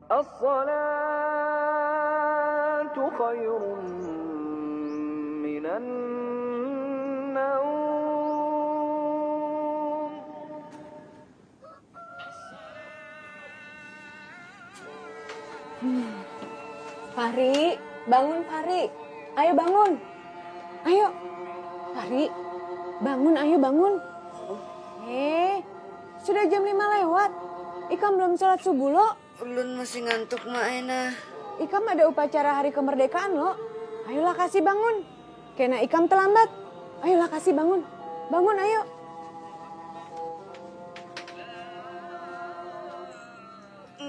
الصلاة خير من النوم. Fahri, bangun Fahri. Ayo bangun. Ayo. Fahri, bangun, ayo bangun. Sudah jam 5 lewat. Ikam belum sholat subuh lo. Ulun masih ngantuk Mak Aina. Ikam ada upacara hari kemerdekaan lo. Ayolah kasih bangun. Kena Ikam terlambat. Ayolah kasih bangun. Bangun ayo.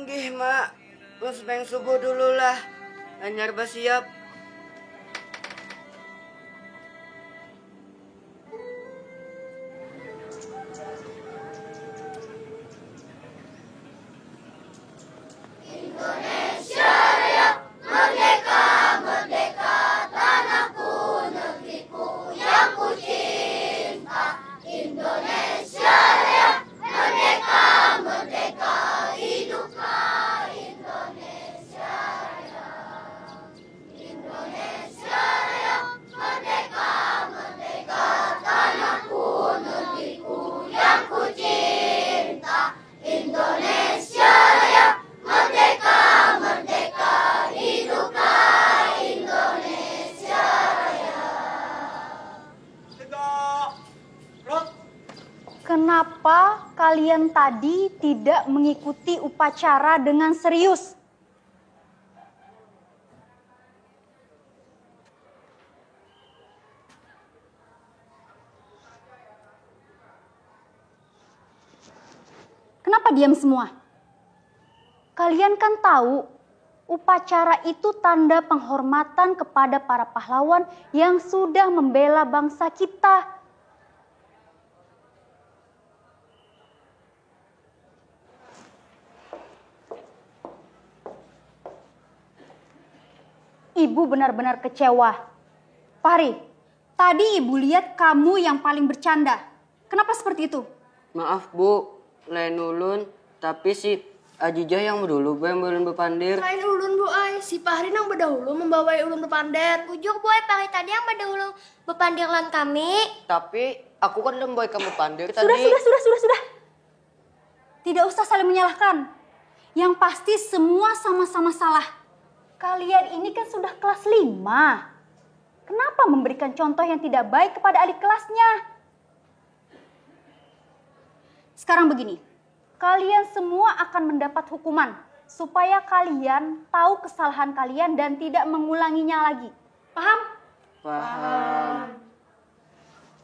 Nggih Mak, los beng subuh dulu lah. Anyar basiap. Kenapa kalian tadi tidak mengikuti upacara dengan serius? Kenapa diam semua? Kalian kan tahu, upacara itu tanda penghormatan kepada para pahlawan yang sudah membela bangsa kita. Ibu benar-benar kecewa. Fahri, tadi ibu lihat kamu yang paling bercanda. Kenapa seperti itu? Maaf Bu, lain ulun, tapi si Ajijah yang dulu yang belum berpandir. Lain ulun Bu Ai, si Fahri nang berdahulu membawai ulun berpandir. Ujuk Bu Ai, Fahri tadi yang berdahulu berpandir lan kami. Tapi aku kan udah membawa kamu pandir tadi. Sudah. Tidak usah saling menyalahkan. Yang pasti semua sama-sama salah. Kalian ini kan sudah kelas 5. Kenapa memberikan contoh yang tidak baik kepada adik kelasnya? Sekarang begini, kalian semua akan mendapat hukuman supaya kalian tahu kesalahan kalian dan tidak mengulanginya lagi. Paham? Paham.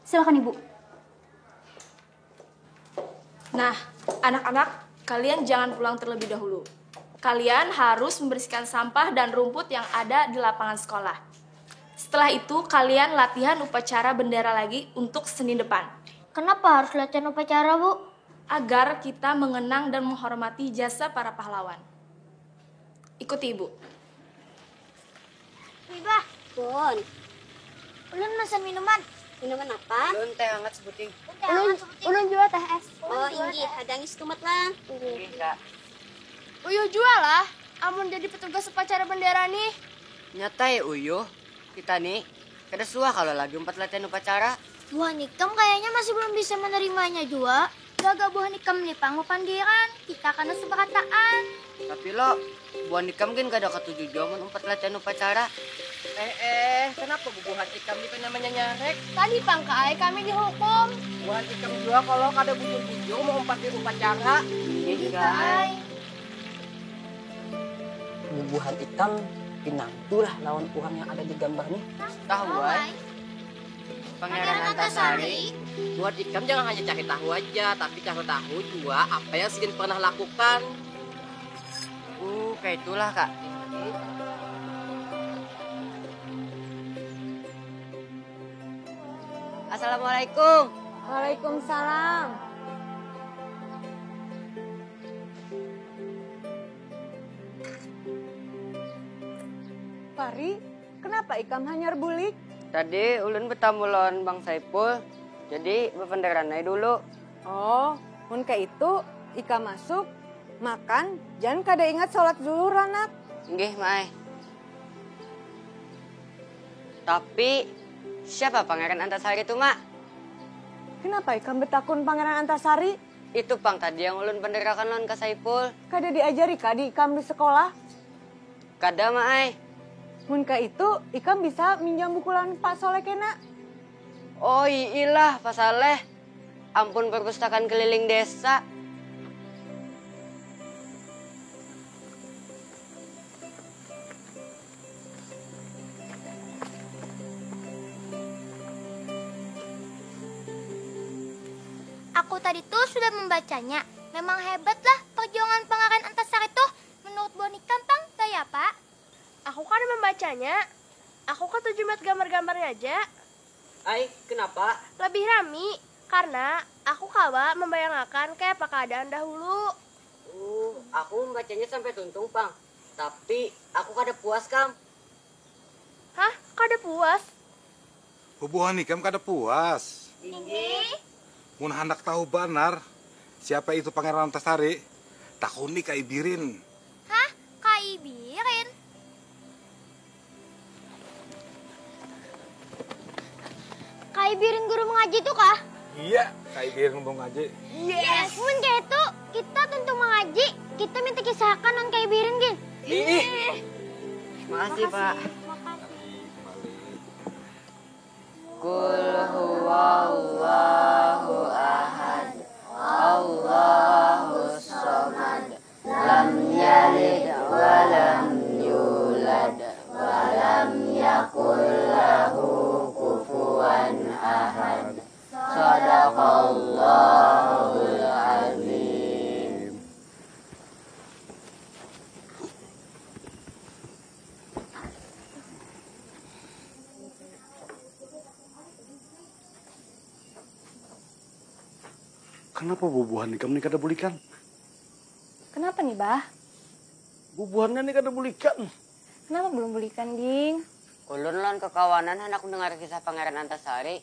Silakan Ibu. Nah, anak-anak, kalian jangan pulang terlebih dahulu. Kalian harus membersihkan sampah dan rumput yang ada di lapangan sekolah. Setelah itu, kalian latihan upacara bendera lagi untuk Senin depan. Kenapa harus latihan upacara, Bu? Agar kita mengenang dan menghormati jasa para pahlawan. Ikuti Ibu. Wibah. Bun. Ulun pesan minuman. Minuman apa? Ulun teh hangat sebuting. Ulun juga teh es. Oh, ini hadang istumat lah. Enggak. Uyuh jual lah, amun jadi petugas upacara bendera nih. Nyata ya Uyuh, kita nih kada suah kalau lagi latihan upacara. Buah nikam kayaknya masih belum bisa menerimanya juga. Gagal buah nikam nih panggung pandiran. Kita karena sepakataan. Tapi lo, buah nikam kan kada ketujuh jaman latihan upacara. Kenapa bubuhan ikam itu namanya nyarek? Tadi pangkai kami dihukum. Buah ikam juga kalau kada bujur-bujur mau di upacara. Iya. Bubuhan hitam pinangtulah lawan uang yang ada di gambar nih. Tahu ay? Pangeran Antasari. Buat ikam jangan hanya cari tahu aja, tapi cari tahu juga apa yang Sidin pernah lakukan. Kayak itulah Kak. Assalamualaikum. Waalaikumsalam. Fahri, kenapa Ikam hanyar bulik? Tadi ulun bertamu lawan Bang Saipul, jadi berpenderanai dulu. Oh, mun kayak itu Ikam masuk, Makan, jangan kada ingat sholat zuhur anak. Nggih, Mai. Tapi siapa Pangeran Antasari itu, Mak? Kenapa ikam betakun Pangeran Antasari? Itu Pang tadi yang ulun penderakan lawan Kak Saipul. Kada diajari kadi ikam di sekolah? Kada, Mai. Mun ka itu, ikam bisa minjam buku lawan Pak Soleh kena. Oh iyalah, Pak Saleh. Ampun perpustakaan keliling desa. Aku tadi tuh sudah membacanya. Memang hebatlah perjuangan Pangeran Antasari tuh. Menurut Bonikam, Pang, kayak apa? Aku kan membacanya. Aku kan lihat gambar-gambarnya aja. Ai, kenapa? Lebih rami, karena aku kawa membayangkan kayak apa keadaan dahulu. Aku membacanya sampai tuntung, Pang. Tapi aku kada puas, Kam. Hah? Kada puas? Hubungan ikam kada puas. Mun hendak tahu benar siapa itu Pangeran Antasari, takuni Kak Ibirin. Hah? Kak Ibirin? Kak Ibirin guru mengaji tuh kah? Iya, Kak Ibirin mau ngaji. Yes. Mun kayak itu, kita tentu mengaji. Kita minta kisahkan non Kak Ibirin, Gin. Makasih, Pak. Makasih. Qul huwallahu ahad. Allahus samad. Lam yalid wa lam yulad wa lam yakul lahu kufuwan ahad. Shadaqallahul azim. Kenapa bubuhan ikam ni kada bulikan? Kenapa nih, Bah? Bubuhannya ni kada bulikan. Kenapa belum bulikan, Ging? Ulun lawan kekawanan hendak mendengar kisah Pangeran Antasari.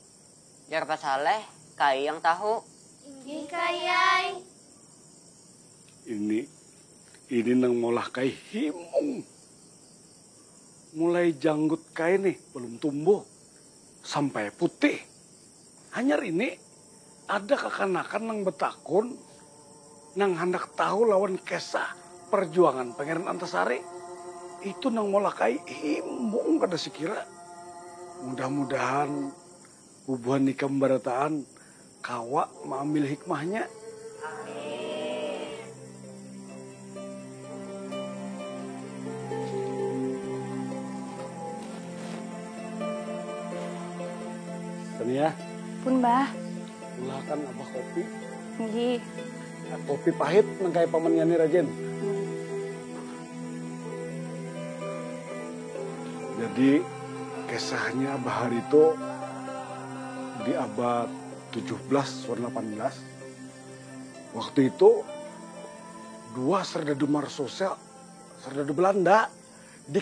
Biar Pak Saleh, Kai yang tahu. Kayai. Ini nang molah kai himung. Mulai janggut kai nih belum tumbuh sampai putih. Hanyar ini ada kekanakan nang betakun nang hendak tahu lawan kisah perjuangan Pangeran Antasari. Itu nang molah kai himung kada sekira. Mudah-mudahan bubuhan ikam barataan kawa mengambil hikmahnya. Tania, Pun, Bah. ulahkan abah kopi. Nggih. Kopi pahit nang kaya pamannya ni Rajen. Jadi kisahnya abah hari itu di abad 17 warna 18. Waktu itu dua serdadu Marsosial, serdadu Belanda di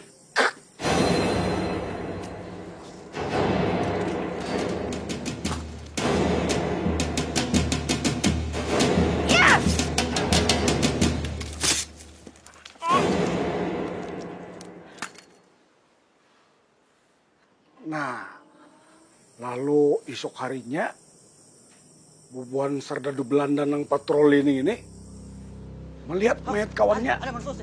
Nah, lalu esok harinya bubuhan serdadu Belanda nang patroli ini melihat mayat kawannya. Ada Mansus.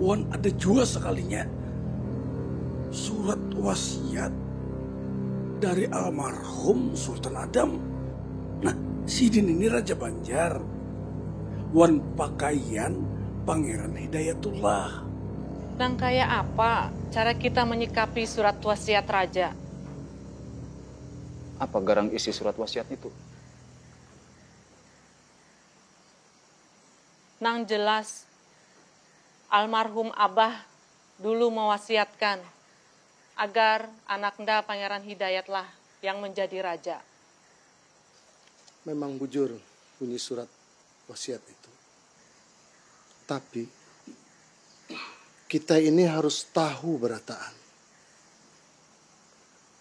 Wan ada juga sekalinya surat wasiat dari almarhum Sultan Adam. Nah, Sidin ini Raja Banjar. Wan pakaian Pangeran Hidayatullah. Nang kayak apa cara kita menyikapi surat wasiat raja? Apa garang isi surat wasiat itu? Nang jelas almarhum Abah dulu mewasiatkan agar anaknya Pangeran Hidayatlah yang menjadi raja. Memang bujur bunyi surat wasiat itu. Tapi kita ini harus tahu berataan.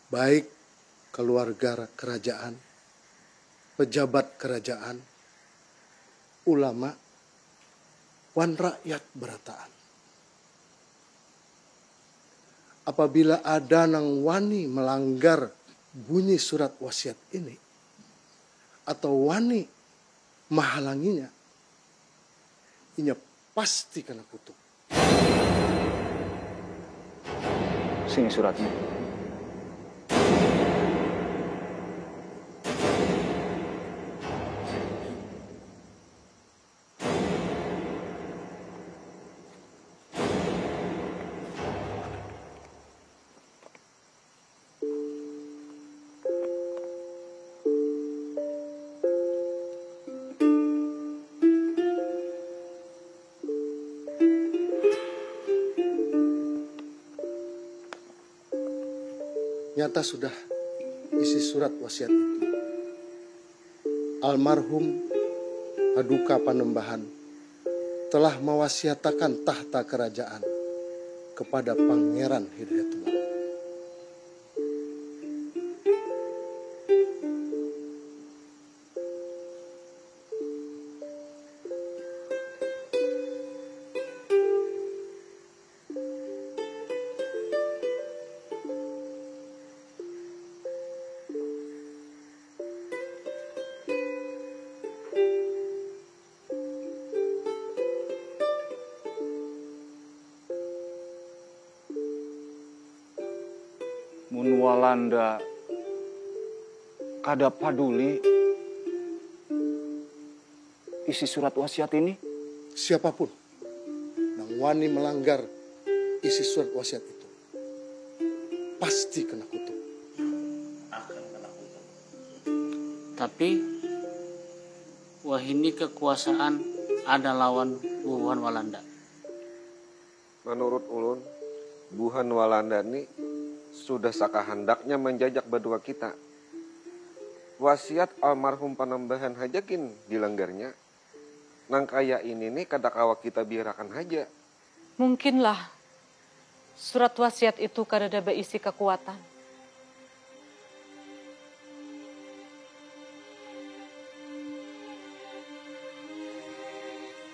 baik keluarga kerajaan, pejabat kerajaan, ulama, wan rakyat berataan. Apabila ada nang wani melanggar bunyi surat wasiat ini, atau wani menghalanginya, inya pasti kena kutuk. Sini suratnya. Nyata sudah isi surat wasiat itu. Almarhum Paduka Panembahan telah mewasiatakan tahta kerajaan kepada Pangeran Hidayatullah. Mun Walanda kada paduli isi surat wasiat ini. Siapapun yang wani melanggar isi surat wasiat itu pasti kena kutuk. Tapi wahini kekuasaan ada lawan Wuhan Walanda. Menurut ulun, Wuhan Walanda ini sudah sakahandaknya menjajak berdua kita. Wasiat almarhum Panembahan hajakin dilanggarnya. Nang kaya ini nih kadakawa kita biarakan haja. Mungkinlah surat wasiat itu kada berisi kekuatan.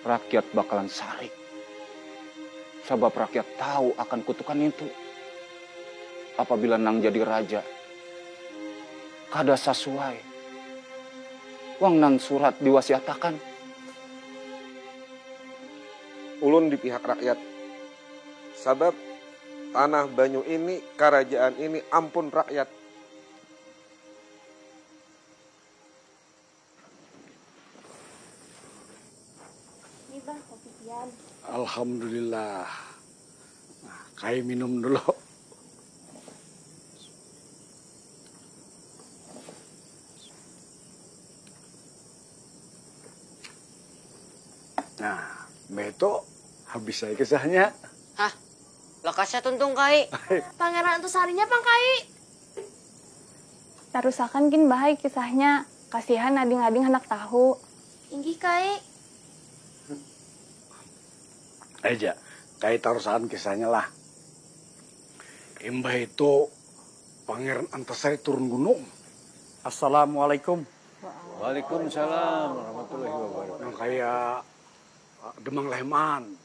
Rakyat bakalan sarik. Sebab rakyat tahu akan kutukan itu. Apabila nang jadi raja, kada sesuai. Wang nang surat diwasiatakan. Ulun di pihak rakyat. Sebab tanah Banyu ini, kerajaan ini ampun rakyat. Ini Bang, kopi pian. Alhamdulillah. Nah, kai minum dulu. Nah, Beto habis saya kisahnya. Hah? Lokasnya tuntung kai. Pangeran Antasarinya Pang Kai. Tarusakan kin baik kisahnya. Kasihan ading-ading hendak tahu. Inggih Kai. Aja, kai tarusan kisahnya lah. Imbah itu Pangeran Antasari turun gunung. Assalamualaikum. Waalaikumsalam warahmatullahi wabarakatuh. Yang kayak Demang Leman,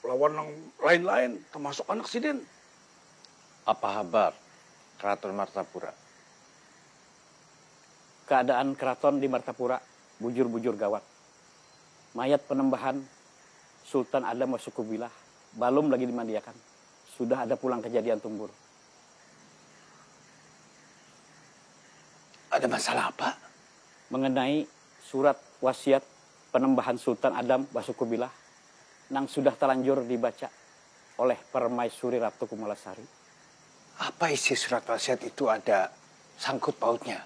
lawan yang lain-lain, termasuk anak Sidin. Apa kabar Keraton Martapura? Keadaan keraton di Martapura bujur-bujur gawat. Mayat Panembahan Sultan Adam Wasukubilah belum lagi dimandiakan. Sudah ada pulang kejadian tumbur. Ada masalah apa? Mengenai surat wasiat Panembahan Sultan Adam Wasukubilah nang sudah terlanjur dibaca oleh Permaisuri Ratu Kumalasari. Apa isi surat wasiat itu ada sangkut pautnya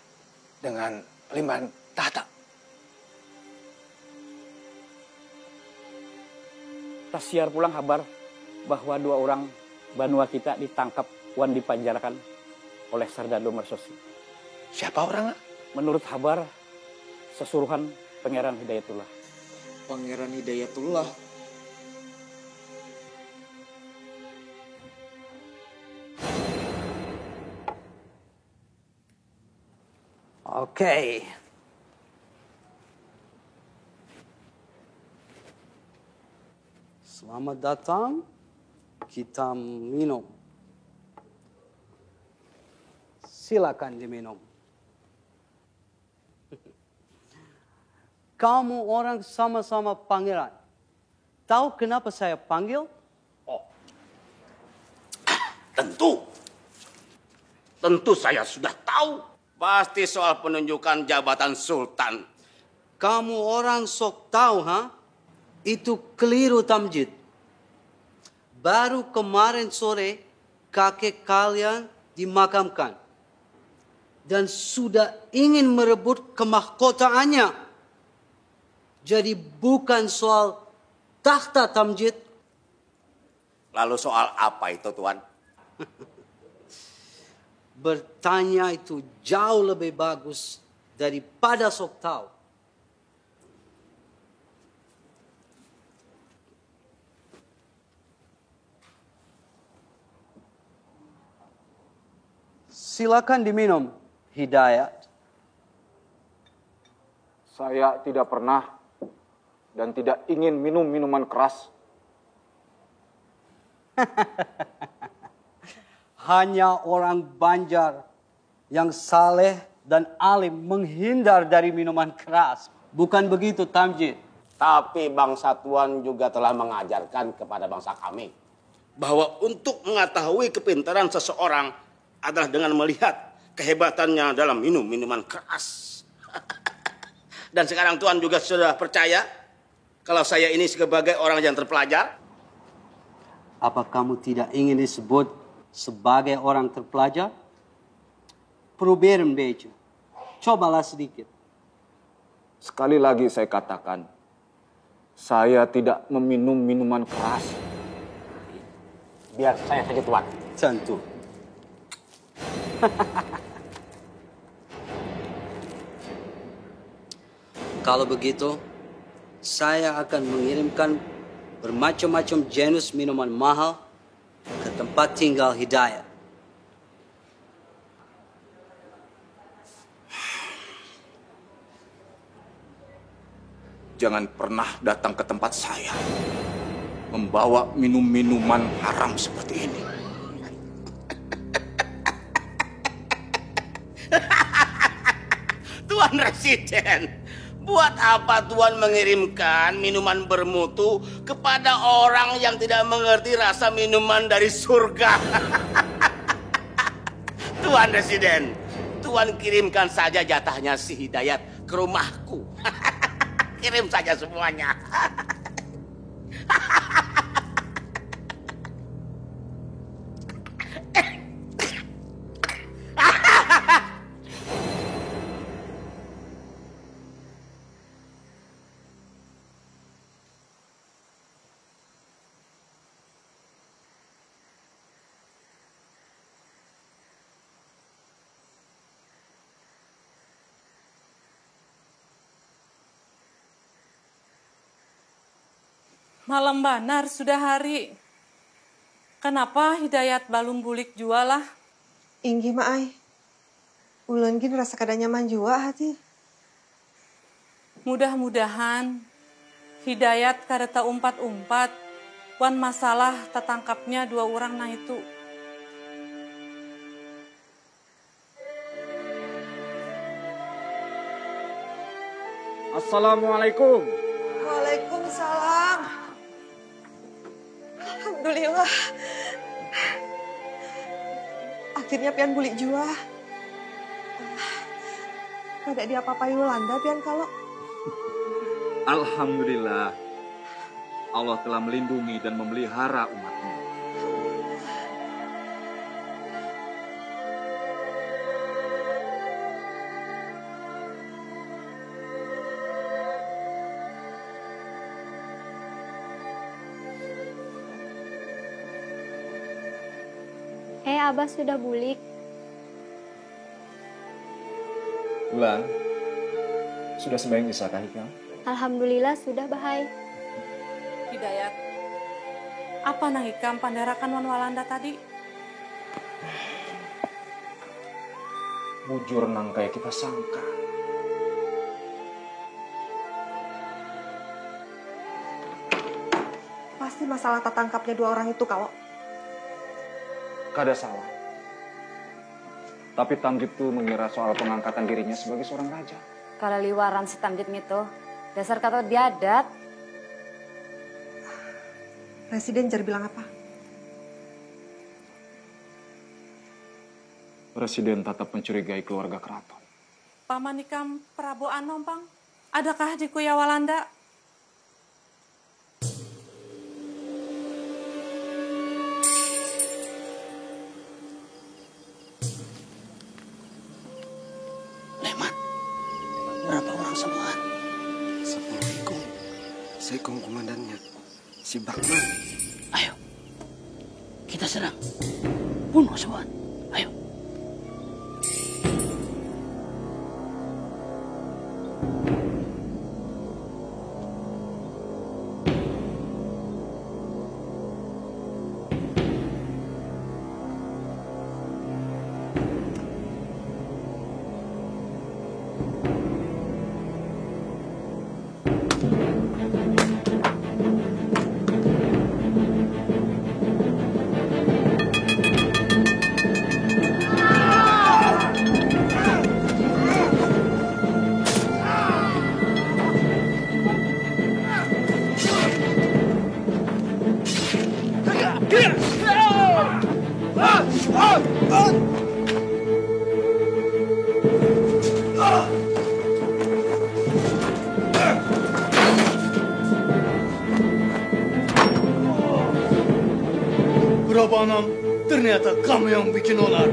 dengan liman tahta? Tasiar pulang kabar bahwa 2 orang banua kita ditangkap wan dipanjarakan oleh Sardado Mersosi. Siapa orangnya? Menurut kabar sesuruhan Pangeran Hidayatullah. Pangeran Hidayatullah? Oke. Selamat datang. Kita minum. Silakan diminum. Kamu orang sama-sama pangeran. Tahu kenapa saya panggil? Tentu. Tentu saya sudah tahu. Pasti soal penunjukan jabatan sultan. Kamu orang sok tahu, ha? Itu keliru, Tamjid. Baru kemarin sore kakek kalian dimakamkan. Dan sudah ingin merebut kemahkotaannya. Jadi bukan soal takhta, Tamjid. Lalu soal apa itu, Tuan? Bertanya itu jauh lebih bagus daripada sok tahu. Silakan diminum, Hidayat. Saya tidak pernah dan tidak ingin minum minuman keras. Hanya orang Banjar yang saleh dan alim menghindar dari minuman keras. Bukan begitu, Tamjid? Tapi bangsa Tuan juga telah mengajarkan kepada bangsa kami bahwa untuk mengetahui kepintaran seseorang adalah dengan melihat kehebatannya dalam minum minuman keras. Dan sekarang Tuan juga sudah percaya kalau saya ini sebagai orang yang terpelajar? Apa kamu tidak ingin disebut sebagai orang terpelajar? Probeer een beetje. Cobalah sedikit. Sekali lagi saya katakan, saya tidak meminum minuman keras. Biar saya saja, Tuan. Tentu. Kalau begitu, saya akan mengirimkan bermacam-macam jenis minuman mahal ke tempat tinggal Hidayat. Jangan pernah datang ke tempat saya membawa minum-minuman haram seperti ini. Tuan Residen, buat apa Tuan mengirimkan minuman bermutu kepada orang yang tidak mengerti rasa minuman dari surga? Tuan Residen, Tuan kirimkan saja jatahnya si Hidayat ke rumahku. Kirim saja semuanya. Malam banar sudah hari. Kenapa Hidayat balung bulik jua lah? Inggi maai. Ulun gin rasa kada nyaman jua hati. Mudah-mudahan Hidayat kada umpat-umpat wan masalah tertangkapnya dua orang nah itu. Assalamualaikum. Waalaikumsalam. Alhamdulillah. Akhirnya pian bulik jua. Kada diapa-apai Yolanda pian kalau. Alhamdulillah. Allah telah melindungi dan memelihara umatnya. Abah sudah bulik. Bulan, sudah sembahyang isya kah Hikam? Alhamdulillah sudah, Bahai. Hidayat, apa nah Hikam pandarakan wan Walanda tadi? bujur nang kayak kita sangka. Pasti masalah tatangkapnya dua orang itu, Kak. Kada salah. Tapi Tamjid tuh mengira soal pengangkatan dirinya sebagai seorang raja. Kalau liwaran si Tamjid itu, dasar kata biadat. Presiden jar bilang apa? Presiden tetap mencurigai keluarga keraton. Paman Ikam Prabu Anom, Bang. Adakah di Kuya Walanda? Berapa orang semua? Assalamualaikum. Saya komandannya, si Bakman. Ayo, kita serang. Bunuh semua. Ayo. Prabu Anam, ternyata kamu yang bikin onar.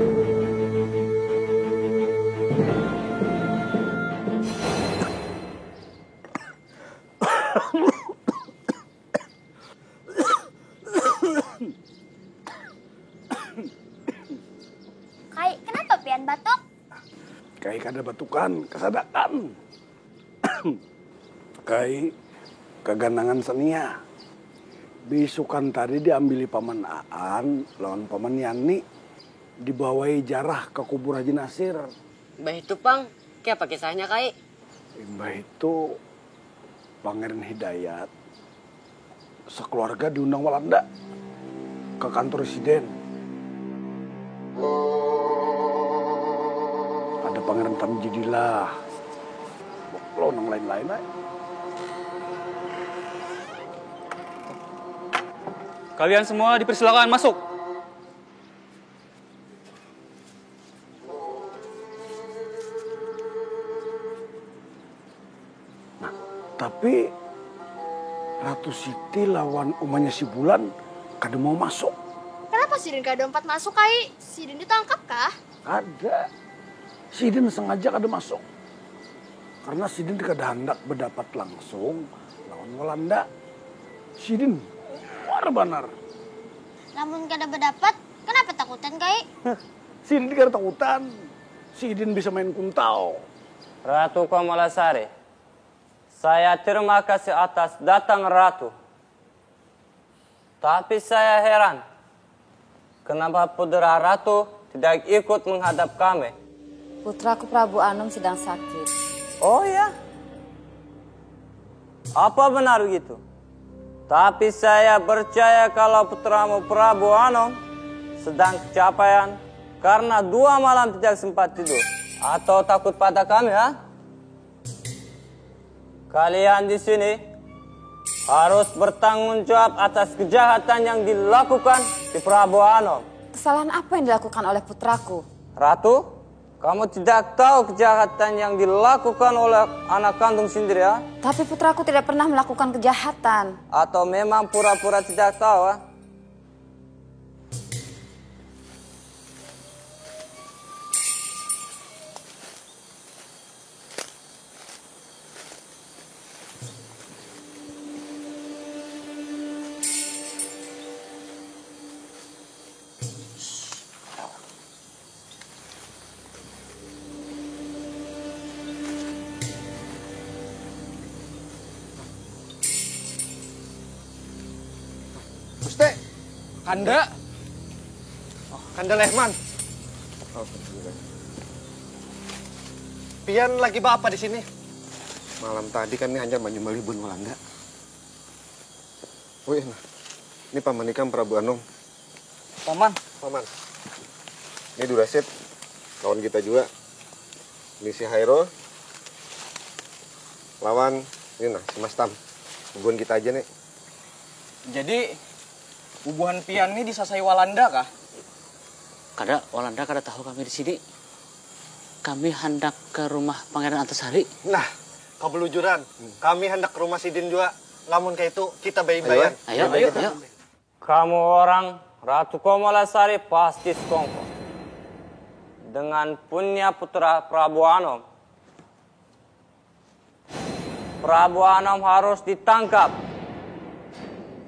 Kai, kenapa pian batuk? Kai kada batukan, kesadakan. Kai keganangan senia. Bisukan tadi diambili paman Aan lawan paman Yani, dibawai jarah ke kubur Haji Nasir. Mbah itu, Pang, kayak apa kisahnya, Kai? Mbah itu Pangeran Hidayat sekeluarga diundang Walanda ke kantor residen. Ada Pangeran Tamjidillah, lo nang lain-lain aja. Kalian semua dipersilakan masuk. Nah, tapi Ratu Siti lawan umahnya si Bulan kada mau masuk. Kenapa Sidin kada empat masuk, Kai? Sidin ditangkap kah? Ada. Sidin sengaja kada masuk. Karena Sidin kada hendak berdapat langsung lawan Walanda. Sidin benar. Namun kada berdapat, kenapa takutan, Kai? Sidin kada takutan. Sidin bisa main kuntau. Ratu Kamalasari, saya terima kasih atas datang Ratu. Tapi saya heran, kenapa Putera Ratu tidak ikut menghadap kami? Putraku Prabu Anom sedang sakit. Oh ya? Apa benar begitu? Tapi saya percaya kalau putramu Prabu Anom sedang kecapean karena 2 malam tidak sempat tidur. Atau takut pada kami, ha? Kalian di sini harus bertanggung jawab atas kejahatan yang dilakukan di Prabu Anom. Kesalahan apa yang dilakukan oleh putraku? Ratu, kamu tidak tahu kejahatan yang dilakukan oleh anak kandung sendiri, ya? Tapi putraku tidak pernah melakukan kejahatan. Atau memang pura-pura tidak tahu, ha? Kanda. Oh, Kanda Lehman. Pian lagi apa di sini? Malam tadi kan ini hanya menyembelih bun Walanda. Oh iya, ini Paman Ikam Prabu Anom. Paman. Paman. Ini Durasit, lawan kita juga. Ini si Hairul. Lawan, ini nah, si Mas Tam. Hubungan kita aja nih. Jadi, hubungan Pian ini disasai Walanda kah? Kada, Walanda kada tahu kami di sini. Kami hendak ke rumah Pangeran Antasari. Nah, kebelujuran. Kami hendak ke rumah Sidin juga. Lamun kayak itu, kita bayi-bayan. Ayo. Kamu orang Ratu Komalasari pasti sekongkol. Dengan punya putra Prabu Anom. Prabu Anom harus ditangkap.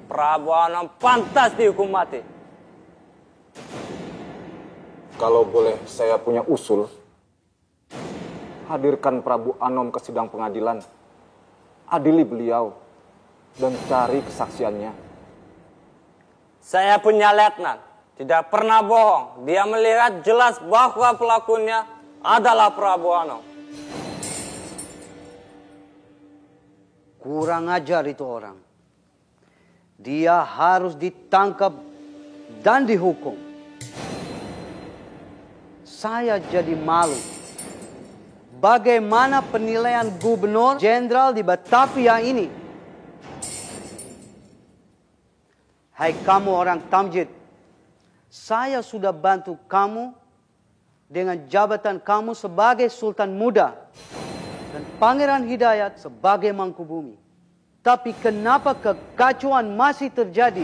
Prabu Anom pantas dihukum mati. Kalau boleh saya punya usul, hadirkan Prabu Anom ke sidang pengadilan. Adili beliau dan cari kesaksiannya. Saya punya letnan, tidak pernah bohong. Dia melihat jelas bahwa pelakunya adalah Prabu Anom. Kurang ajar itu orang. Dia harus ditangkap dan dihukum. Saya jadi malu. Bagaimana penilaian Gubernur Jenderal di Batavia ini? Hai kamu orang Tamjid, saya sudah bantu kamu dengan jabatan kamu sebagai Sultan Muda dan Pangeran Hidayat sebagai Mangkubumi. Tapi kenapa kekacauan masih terjadi?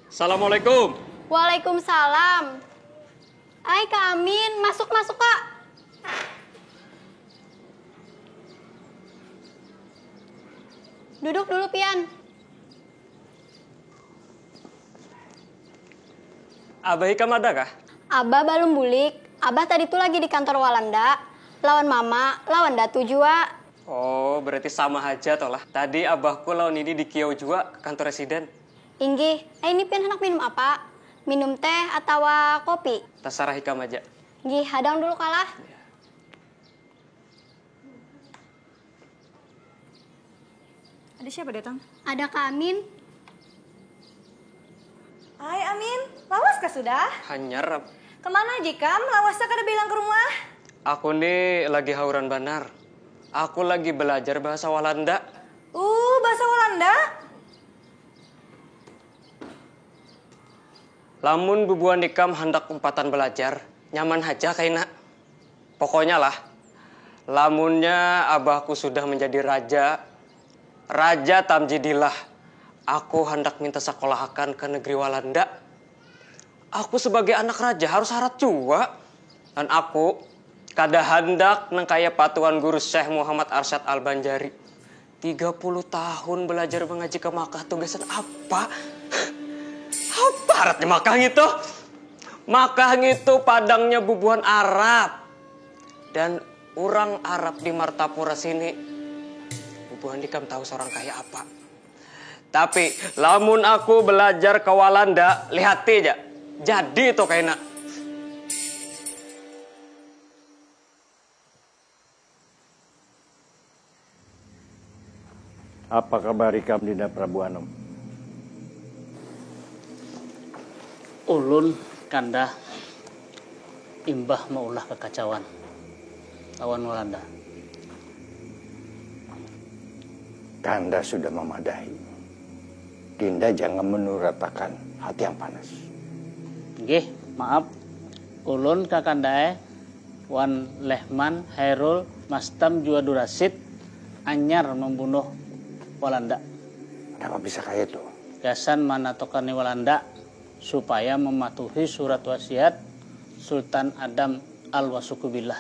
Assalamualaikum. Waalaikumsalam. Hai Kak Amin, masuk Kak. Duduk dulu Pian. Abah Ikam ada kah? Abah belum bulik. Abah tadi tuh lagi di kantor Walanda. Lawan Mama, lawan Datu juga. Oh, berarti sama aja toh lah. Tadi abahku lawan ini di Kiau juga, kantor residen. Inggih, ini Pian hendak minum apa? Minum teh atau kopi? Terserah Ikam aja. Inggih, hadang dulu kalah. Ada siapa datang? Ada Kak Amin. Hai Amin, lawas kah sudah? Hanyar. Kemana Jikam? Lawasnya kada bilang ke rumah? Aku nih lagi hauran banar. Aku lagi belajar bahasa Walanda. Bahasa Walanda? Lamun bubuan Ikam hendak umpatan belajar, nyaman aja kaina. Pokoknya lah, lamunnya abahku sudah menjadi Raja Tamjidillah. Aku hendak minta sekolahakan ke negeri Walanda. Aku sebagai anak raja harus syarat juga. Dan aku kada hendak nengkaya patuan guru Syekh Muhammad Arsyad Al-Banjari. 30 tahun belajar mengaji ke Makkah, tugasan apa? Apa aratnya Makkah itu? Makkah itu padangnya bubuhan Arab. Dan orang Arab di Martapura sini, bubuhan Ikam tahu seorang kaya apa. Tapi lamun aku belajar ke Walanda, lihat aja. Jadi itu kayaknya. Apa kabar Ikam Dinda Prabu Anom? Ulun kanda imbah maulah kekacauan lawan Walanda. Kanda sudah memadai. Dinda jangan menuratakan hati yang panas. Nggih, maaf. Ulun kakandae Wan Lehman, Hairul, Mastam, Jua Durasid anyar membunuh Walanda. Kenapa bisa kayak itu? Gasan manatokani Walanda supaya mematuhi surat wasiat Sultan Adam Al-Wasukubillah.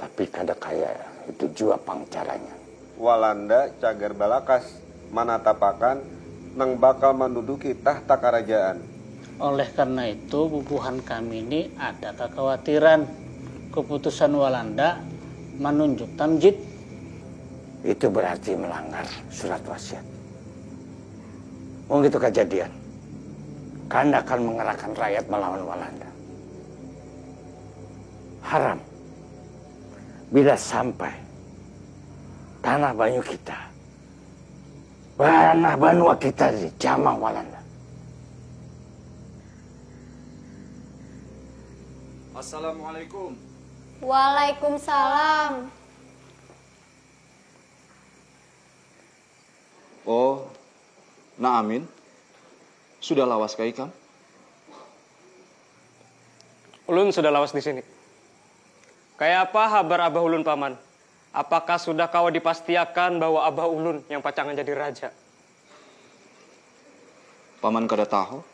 Tapi kada kaya itu jua pangcaranya. Walanda cagar balakas manatapakan nang bakal menduduki tahta kerajaan. Oleh karena itu bubuhan kami ini ada kekhawatiran keputusan Walanda menunjuk Tamjid. Itu berarti melanggar surat wasiat. Begitu kejadian, Kanda akan mengerahkan rakyat melawan Walanda. Haram bila sampai tanah Banyu kita, tanah Banua kita di Jamang Walanda. Assalamualaikum. Waalaikumsalam. Oh, nah Amin. Sudah lawas kah Ikam? Ulun sudah lawas di sini. Kayak apa kabar Abah Ulun paman? Apakah sudah kau dipastiakan bahwa Abah Ulun yang pacangan jadi raja? Paman kada tahu.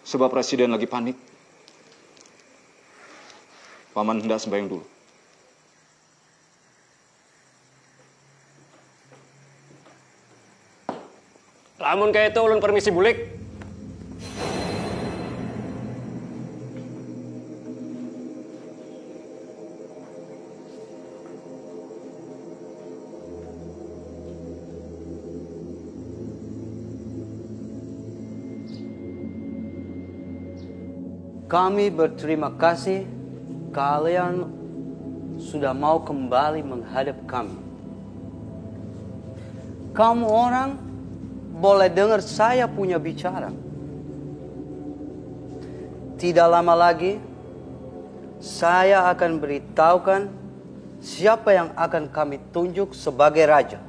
Sebab presiden lagi panik. Paman hendak sembahyang dulu. Lamun kayak itu ulun permisi bulik. Kami berterima kasih kalian sudah mau kembali menghadap kami. Kamu orang boleh dengar saya punya bicara. Tidak lama lagi, saya akan beritahukan siapa yang akan kami tunjuk sebagai raja.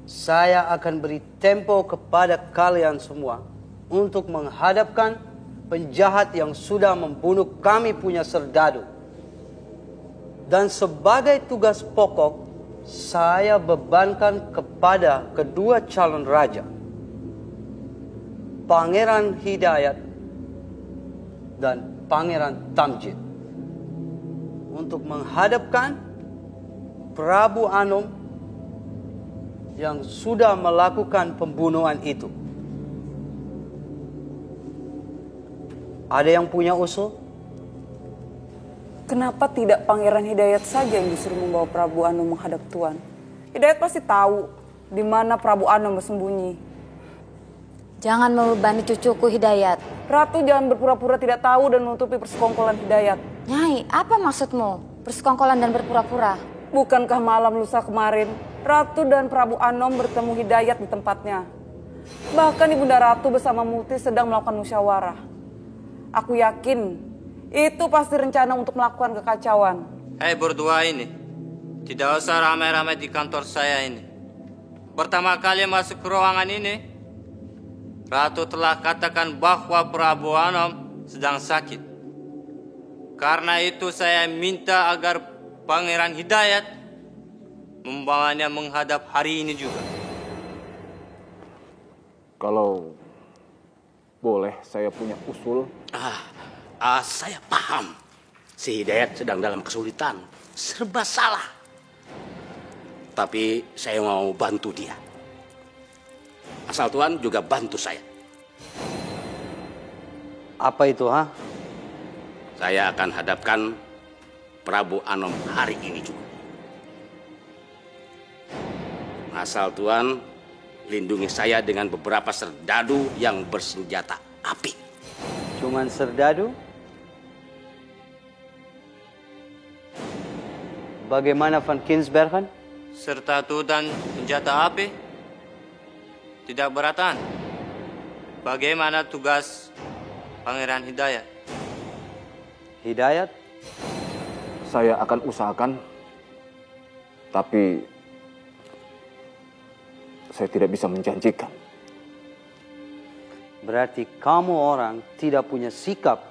Saya akan beri tempo kepada kalian semua untuk menghadapkan penjahat yang sudah membunuh kami punya serdadu. Dan sebagai tugas pokok, saya bebankan kepada kedua calon raja, Pangeran Hidayat dan Pangeran Tamjid, untuk menghadapkan Prabu Anom yang sudah melakukan pembunuhan itu. Ada yang punya usul? Kenapa tidak Pangeran Hidayat saja yang disuruh membawa Prabu Anom menghadap Tuan? Hidayat pasti tahu di mana Prabu Anom bersembunyi. Jangan membebani cucuku Hidayat. Ratu jangan berpura-pura tidak tahu dan menutupi persekongkolan Hidayat. Nyai, apa maksudmu? Persekongkolan dan berpura-pura? Bukankah malam lusa kemarin Ratu dan Prabu Anom bertemu Hidayat di tempatnya? Bahkan Ibunda Ratu bersama Muti sedang melakukan musyawarah. Aku yakin itu pasti rencana untuk melakukan kekacauan. Hei berdua ini, tidak usah ramai-ramai di kantor saya ini. Pertama kali masuk ke ruangan ini, Ratu telah katakan bahwa Prabu Anom sedang sakit. Karena itu saya minta agar Pangeran Hidayat membawanya menghadap hari ini juga. Kalau boleh saya punya usul. Saya paham. Si Hidayat sedang dalam kesulitan. Serba salah. Tapi saya mau bantu dia. Asal Tuhan juga bantu saya. Apa itu, ha? Saya akan hadapkan Prabu Anom hari ini juga. Asal Tuhan lindungi saya dengan beberapa serdadu yang bersenjata api. Cuman serdadu? Bagaimana Van Kinsbergen? Serta itu dan senjata api tidak beratan. Bagaimana tugas Pangeran Hidayat? Hidayat? Saya akan usahakan, tapi saya tidak bisa menjanjikan. Berarti kamu orang tidak punya sikap.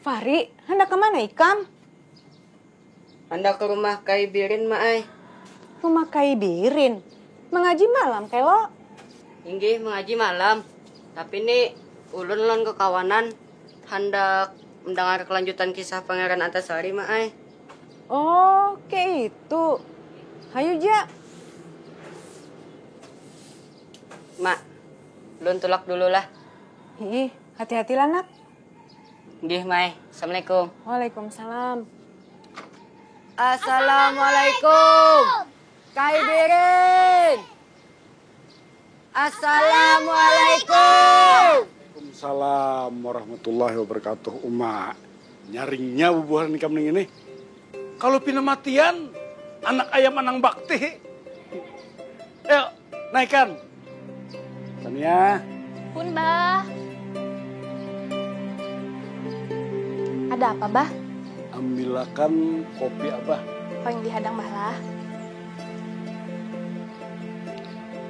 Fahri, hendak kemana Ikam? Hendak ke rumah Kai Birin, Maai. Rumah Kai Birin? Mengaji malam, Kelo? Inggih, mengaji malam. Tapi ini ulun ke kawanan hendak mendengar kelanjutan kisah Pangeran Antasari, Maai. Oh, kayak itu. Hayu, Ja. Mak, ulun tulak dulu lah. Ih, hati-hati lah, Nak. Nggih, Mai. Assalamualaikum. Waalaikumsalam. Assalamualaikum. Kai Birin. Assalamualaikum. Waalaikumsalam warahmatullahi wabarakatuh. Uma, nyaringnya bubuhan nikam ini. Kalau pina matian, anak ayam anang bakti. Ayo, naikkan. Tania. Pun, Bah. Ada apa, Bah? Ambilkan kopi Abah. Oh, yang dihadang Bah lah.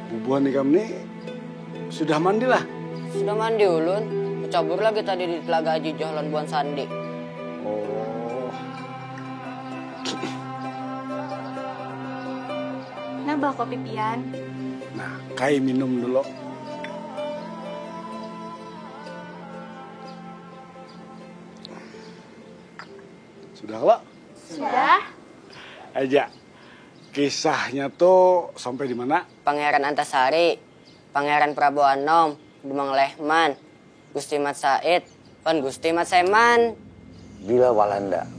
Bubuhan nikam ini sudah mandi lah. Sudah mandi ulun. Kecabur lagi tadi di Telaga Haji Johlan Buan Sandi. Oh. Nah, bawa kopi pian. Nah, Kai minum dulu. Sudah lah? Sudah. Aja. Kisahnya tuh sampai di mana? Pangeran Antasari, Pangeran Prabu Anom, Demang Lehman, Gusti Mat Said, Pan Gusti Mat Seman. Bila Walanda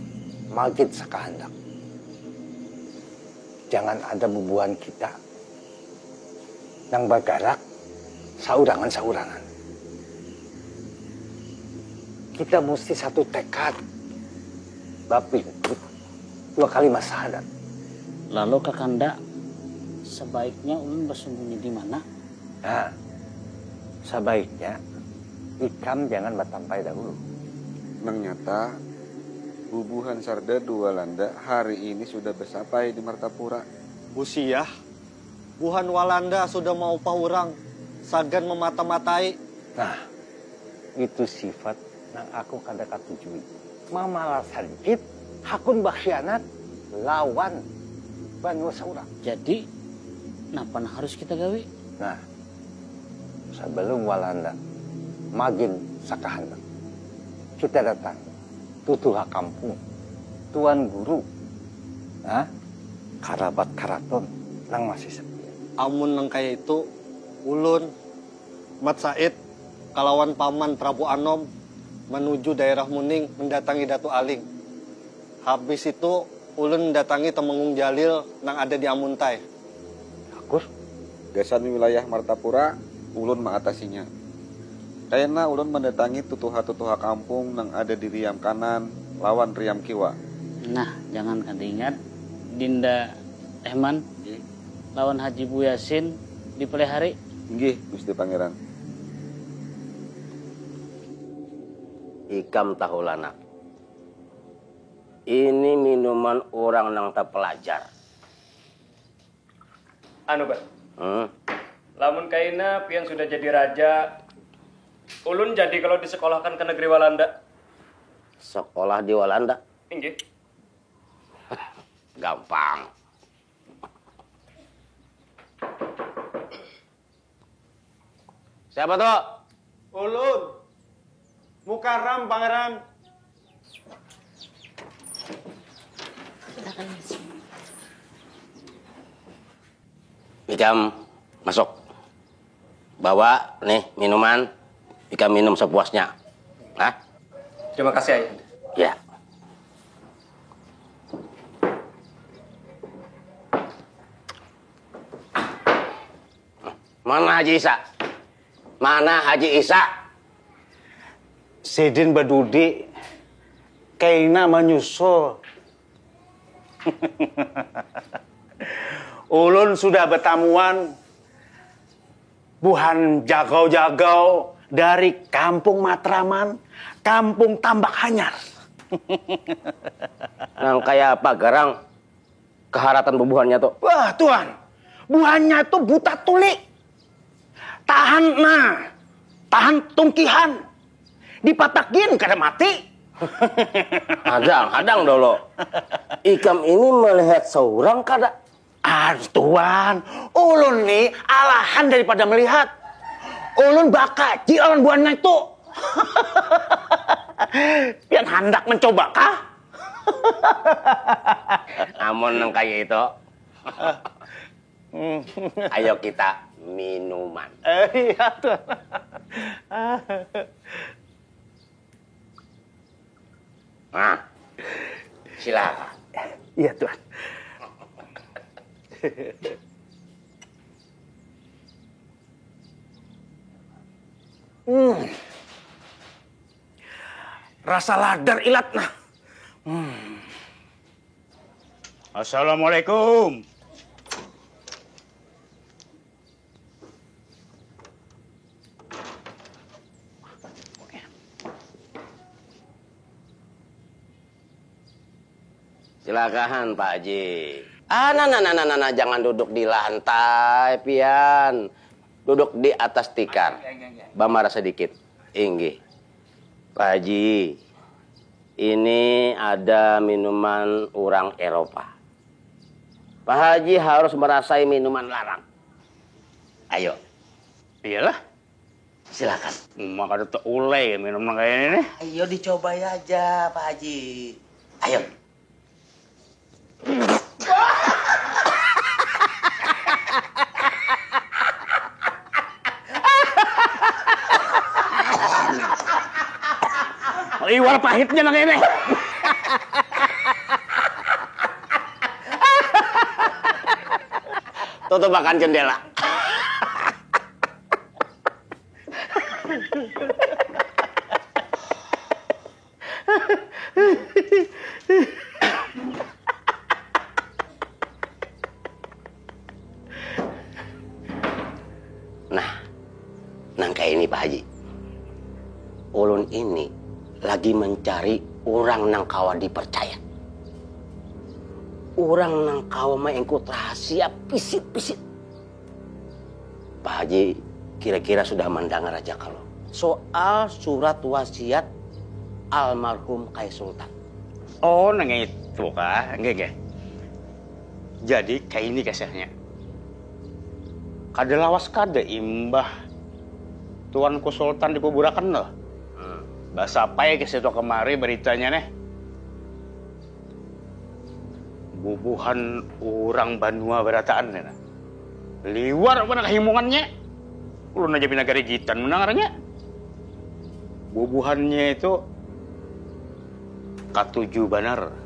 magid sakahandak, jangan ada bubuhan kita yang bergerak saurangan-saurangan. Kita mesti satu tekad, bapingkut, 2 kali masahadat. Lalu Kakanda, sebaiknya ulun bersembunyi di mana? Nah, sebaiknya Ikam jangan batampai dahulu. Nang nyata, bubuhan Sarda Walanda hari ini sudah bersampai di Martapura. Busiah, buhan Walanda sudah mau paurang, sagan memata-matai. Nah, itu sifat yang aku kada katujui. Mamalah sedikit, hakun bakhsianat, lawan Banu Saurang. Jadi, kenapa harus kita gawe? Nah, sebelum Walanda magin sakahandak, kita datang tutuha kampung, tuan guru, karabat karaton nang masih sepi. Amun nang kaya itu, ulun, Mat Said, kalawan paman Prabu Anom menuju daerah Muning mendatangi Datu Aling. Habis itu ulun mendatangi Temenggung Jalil nang ada di Amuntai. Bagus. Gasan wilayah Martapura, ulun mengatasinya. Karena ulun mendatangi tutuha-tutuha kampung nang ada di Riam Kanan lawan Riam Kiwa. Nah, jangan kada ingat Dinda Ehman lawan Haji Bu Yasin di Pelehari. Nggih, Gusti Pangeran. Ikam tahu lanak. Ini minuman orang nang tak pelajar. Anu, Bah. Lamun kaina pian sudah jadi raja, ulun jadi kalau disekolahkan ke negeri Walanda. Sekolah di Walanda? Inggih. Gampang. Siapa tuh? Ulun, Mukarram Pangeran. Ikam masuk. Bawa nih minuman. Ikam minum sepuasnya. Hah? Terima kasih, Ayah. Ya. Mana Haji Isa? Mana Haji Isa? Sidin Badudi kaina menyusul. Ulun sudah bertamuan buhan jagau-jagau dari Kampung Matraman, Kampung Tambak Hanyar. Nang kayak apa garang keharatan bubuhannya tuh? Wah Tuhan, buhannya tuh buta tuli. Tahan tungkihan. Dipatakin kada mati. Hadang dulu. Ikam ini melihat seorang kada? Tuan, ulun nih alahan daripada melihat. Ulun bakaji lawan buahnya itu. Pian hendak mencoba kah? Amun nang kaya itu. Ayo kita minuman. Iya tuan. Nah, silakan. Iya, Tuan. Rasa ladar ilat nah. Assalamualaikum. Silakan Pak Haji. Nah, jangan duduk di lantai, pian. Duduk di atas tikar. Bamara sedikit. Inggih. Pak Haji, ini ada minuman orang Eropa. Pak Haji harus merasai minuman larang. Ayo. Iyalah. Silakan. Maka ada ulai minum kayak ini nih. Ayo dicoba aja Pak Haji. Ayo. Iwal pahitnya nang ini. Tutup makan jendela. Nah, nangka ini Pak Haji. Ulun ini lagi mencari orang nang kawa dipercaya. Orang nang kawa mengikut rahasia pisit-pisit. Pak Haji kira-kira sudah mendengar aja kalau soal surat wasiat almarhum Kai Sultan. Oh, nang itu kah? Nggak. Jadi kayak ini kisahnya. Kada lawas kada imbah Tuanku Sultan dikuburakan loh. Bahasa apa ya kesitu kemari beritanya nih? Bubuhan orang Banua berataan nih. Liwar apa nak himungannya? Ulun aja pinagari gitan menangarnya. Bubuhannya itu katuju benar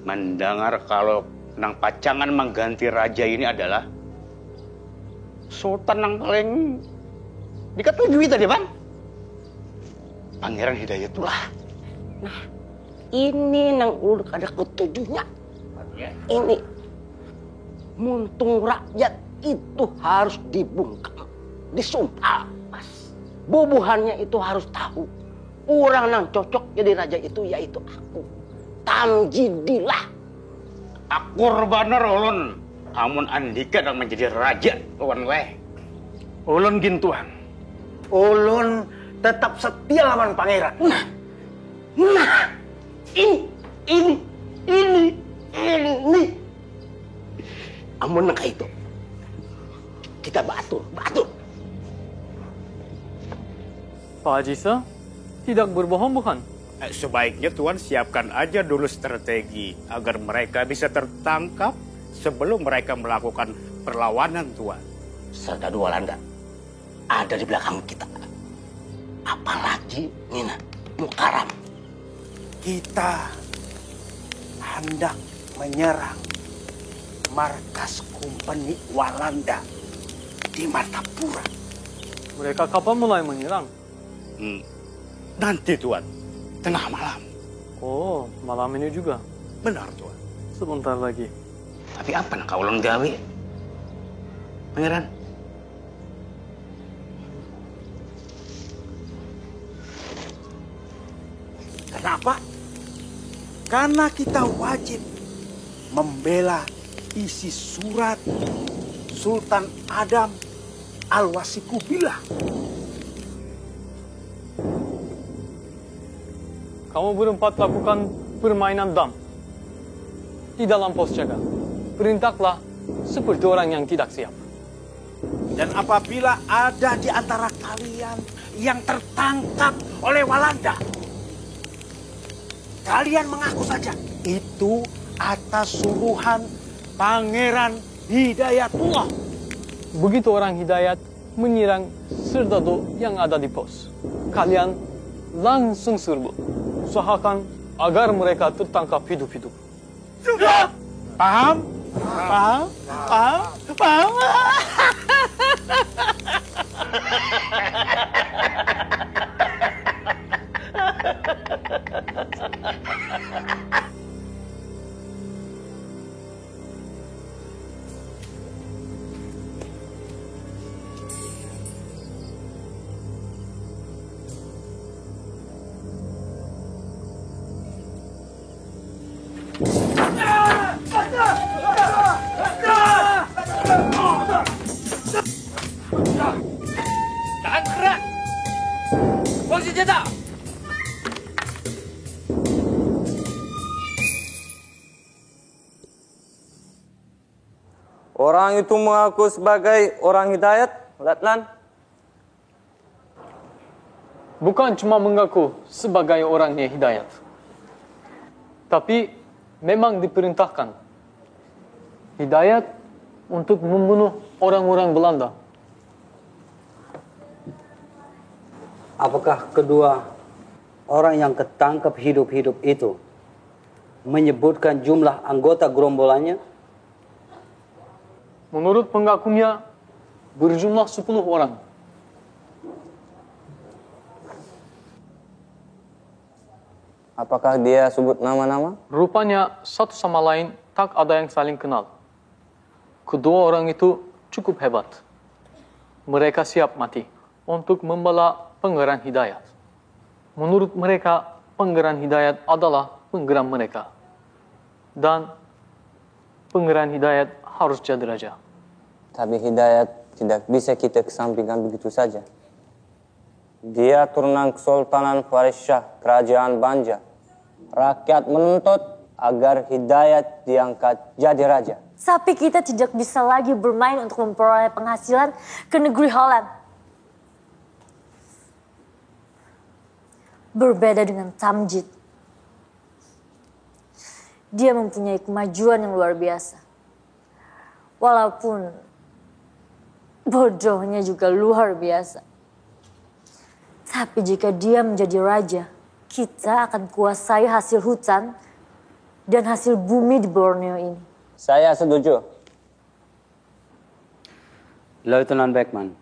mendengar kalau nang pacangan mengganti raja ini adalah Sultan yang paling diketujui tadi bang. Pangeran Hidayatullah. Nah, ini nang ulun ada ketujuhnya. Ini muntung rakyat itu harus dibungkam, disumpah. Bubuhannya itu harus tahu. Orang nang cocok jadi raja itu yaitu aku. Tamjidillah. Akur banar ulun. Amun andika nang menjadi raja lawan weh. Ulun gintuan. Ulun tetap setia lawan pangeran. Nah, ini. Amun nang itu. Kita batur. Pak Haji Sah, tidak berbohong bukan? Sebaiknya Tuan siapkan aja dulu strategi agar mereka bisa tertangkap sebelum mereka melakukan perlawanan Tuan. Serdadu Walanda ada di belakang kita. Apalagi Nina Mukaram. Kita hendak menyerang markas kompeni Walanda di Martapura. Mereka kapan mulai menyerang? Nanti Tuan, tengah malam. Oh, malam ini juga? Benar Tuan. Sebentar lagi. Tapi apa nak kau ulang gawe? Pangeran? Kenapa? Karena kita wajib membela isi surat Sultan Adam Al-Wasikubillah. Kamu berempat lakukan permainan dam di dalam pos jaga. Perintahlah seperti orang yang tidak siap. Dan apabila ada di antara kalian yang tertangkap oleh Walanda, kalian mengaku saja itu atas suruhan Pangeran Hidayatullah. Begitu orang Hidayat menyerang serdadu yang ada di pos, kalian langsung serbu. Usahakan agar mereka tertangkap hidup-hidup. Paham? Paham? Paham? Paham? Jangan bergerak. Buang senjata. Orang itu mengaku sebagai orang hidayat, Letnan. Bukan cuma mengaku sebagai orangnya hidayat, tapi memang diperintahkan hidayat untuk membunuh orang-orang Belanda. Apakah kedua orang yang ketangkap hidup-hidup itu menyebutkan jumlah anggota gerombolannya? Menurut pengakunya berjumlah 10 orang. Apakah dia sebut nama-nama? Rupanya satu sama lain tak ada yang saling kenal. Kedua orang itu cukup hebat. Mereka siap mati untuk membela Pangeran Hidayat. Menurut mereka, Pangeran Hidayat adalah penggeram mereka. Dan Pangeran Hidayat harus jadi raja. Tapi Hidayat tidak bisa kita kesampingkan begitu saja. Dia turunan Kesultanan Faris Shah, Kerajaan Banja. Rakyat menuntut agar Hidayat diangkat jadi raja. Tapi kita tidak bisa lagi bermain untuk memperoleh penghasilan ke negeri Holland. Berbeda dengan Tamjid. Dia mempunyai kemajuan yang luar biasa. Walaupun bodohnya juga luar biasa. Tapi jika dia menjadi raja, kita akan kuasai hasil hutan dan hasil bumi di Borneo ini. Saya setuju. Lieutenant Beckman,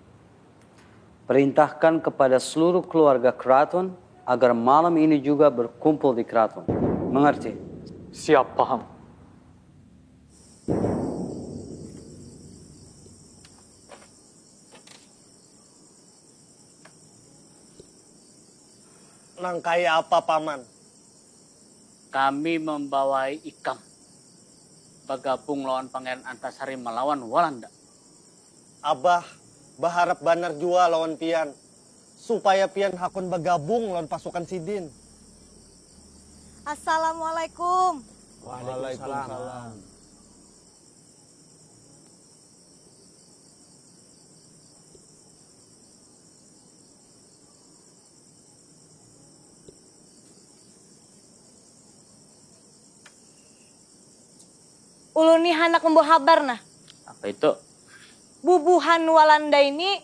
perintahkan kepada seluruh keluarga keraton agar malam ini juga berkumpul di keraton. Mengerti? Siap, paham. Nangkai apa, Paman? Kami membawai Ikam bergabung lawan Pangeran Antasari melawan Walanda. Abah berharap banar jua lawan pian, supaya pian hakun bergabung lawan pasukan Sidin. Assalamualaikum. Waalaikumsalam. Ulun nih hendak membawa kabar nah. Apa itu? Bubuhan Walanda ini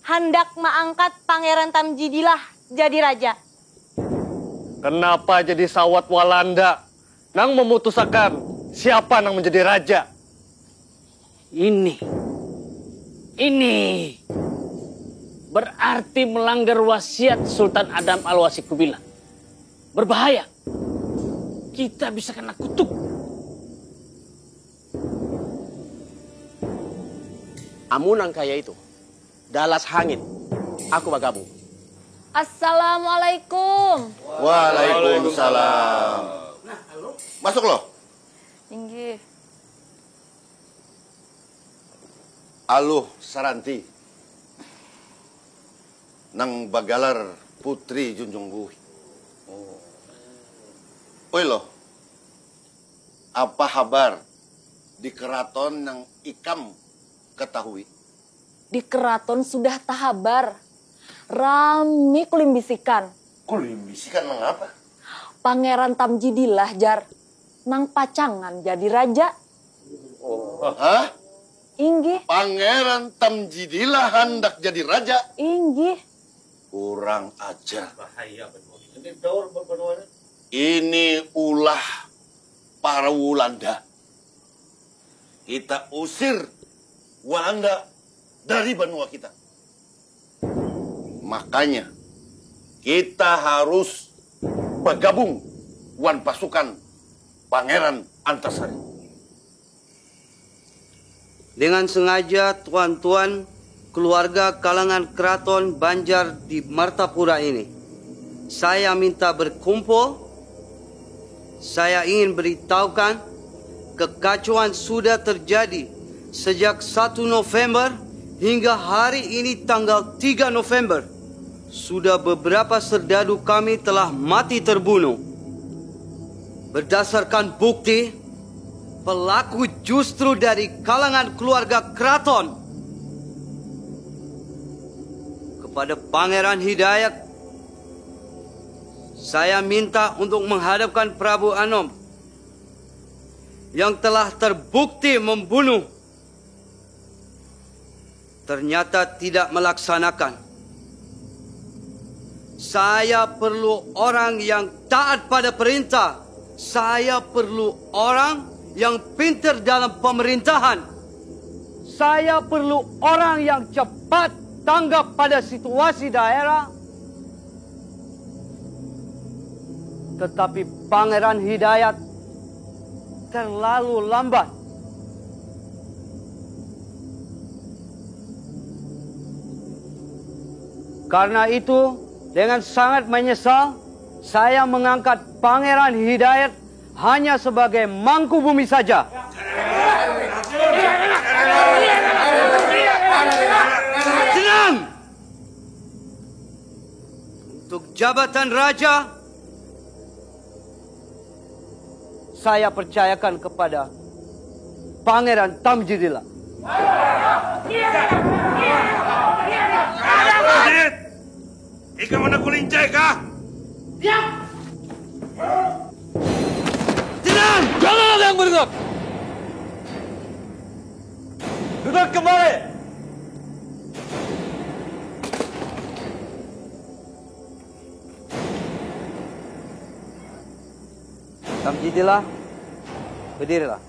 hendak mengangkat Pangeran Tamjidilah jadi raja. Kenapa jadi sawat Walanda? Nang memutuskan siapa nang menjadi raja? Ini berarti melanggar wasiat Sultan Adam Al-Wasikubilah. Berbahaya. Kita bisa kena kutuk. Amunang kaya itu, dalas hangit, aku bergabung. Assalamualaikum. Waalaikumsalam. Nah, masuk loh. Tinggi. Aluh Saranti. Nang Bagalar Putri Junjung Buhi. Oi loh. Apa kabar di keraton nang Ikam ketahui? Di keraton sudah tahabar. Rame kulimbisikan. Kulimbisikan mengapa? Pangeran Tamjidilah jar. Nang pacangan jadi raja. Hah? Inggih. Pangeran Tamjidilah hendak jadi raja? Inggih. Kurang ajar. Bahaya betul. Ini ulah para Walanda. Kita usir Walanda dari benua kita. Makanya kita harus bergabung dengan pasukan Pangeran Antasari. Dengan sengaja tuan-tuan keluarga kalangan keraton Banjar di Martapura ini, saya minta berkumpul. Saya ingin beritahukan kekacauan sudah terjadi sejak 1 November hingga hari ini tanggal 3 November. Sudah beberapa serdadu kami telah mati terbunuh. Berdasarkan bukti, pelaku justru dari kalangan keluarga keraton. Kepada Pangeran Hidayat, saya minta untuk menghadapkan Prabu Anom yang telah terbukti membunuh, ternyata tidak melaksanakan. Saya perlu orang yang taat pada perintah. Saya perlu orang yang pintar dalam pemerintahan. Saya perlu orang yang cepat tanggap pada situasi daerah. Tetapi Pangeran Hidayat terlalu lambat. Karena itu, dengan sangat menyesal, saya mengangkat Pangeran Hidayat hanya sebagai mangku bumi saja. Tenang! Untuk jabatan raja, saya percayakan kepada Pangeran Tamjidillah. Prajurit, ika mana kulincai kah? Diam! Tenang! Jangan ada yang bergerak! Duduk kembali! Tamjidillah, berdirilah.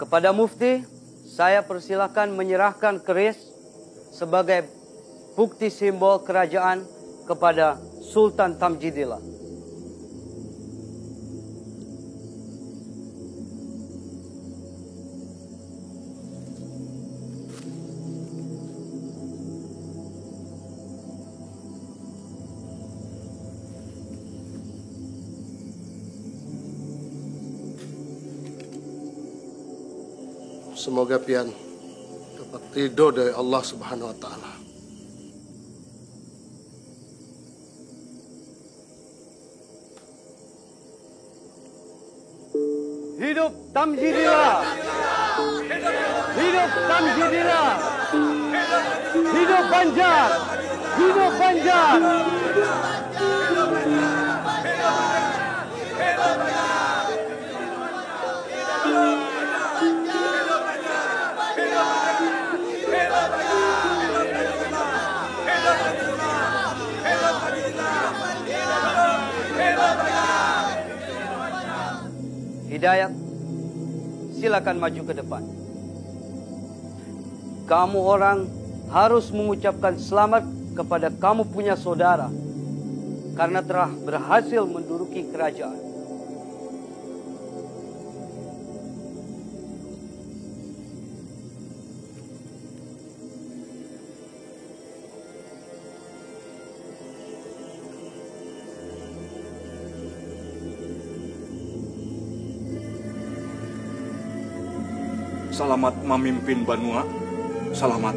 Kepada Mufti, saya persilahkan menyerahkan keris sebagai bukti simbol kerajaan kepada Sultan Tamjidillah. Semoga pian dapat ridho dari Allah Subhanahu wa Ta'ala. Hidup Tamjidillah! Hidup Tamjidillah! Hidup Banjar! Hidup Banjar! Hidayat, silakan maju ke depan. Kamu orang harus mengucapkan selamat kepada kamu punya saudara karena telah berhasil menduduki kerajaan. Selamat memimpin Banua. Selamat.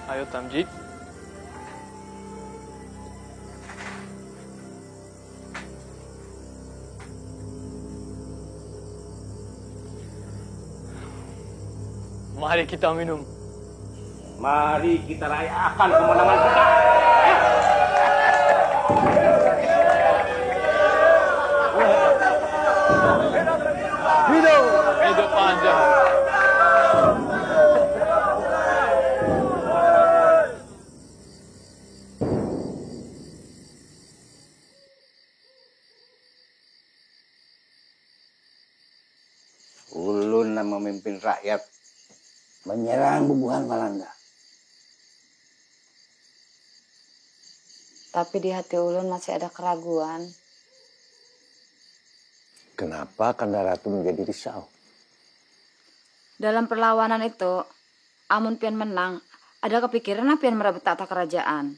Ayo Tamjid. Mari kita minum. Mari kita rayakan kemenangan kita. aja. Ulun yang memimpin rakyat menyerang bubuhan Walanda. Tapi di hati ulun masih ada keraguan. Kenapa Kanda Ratu menjadi risau? Dalam perlawanan itu, amun pian menang, ada kepikiran pian merebut tahta kerajaan.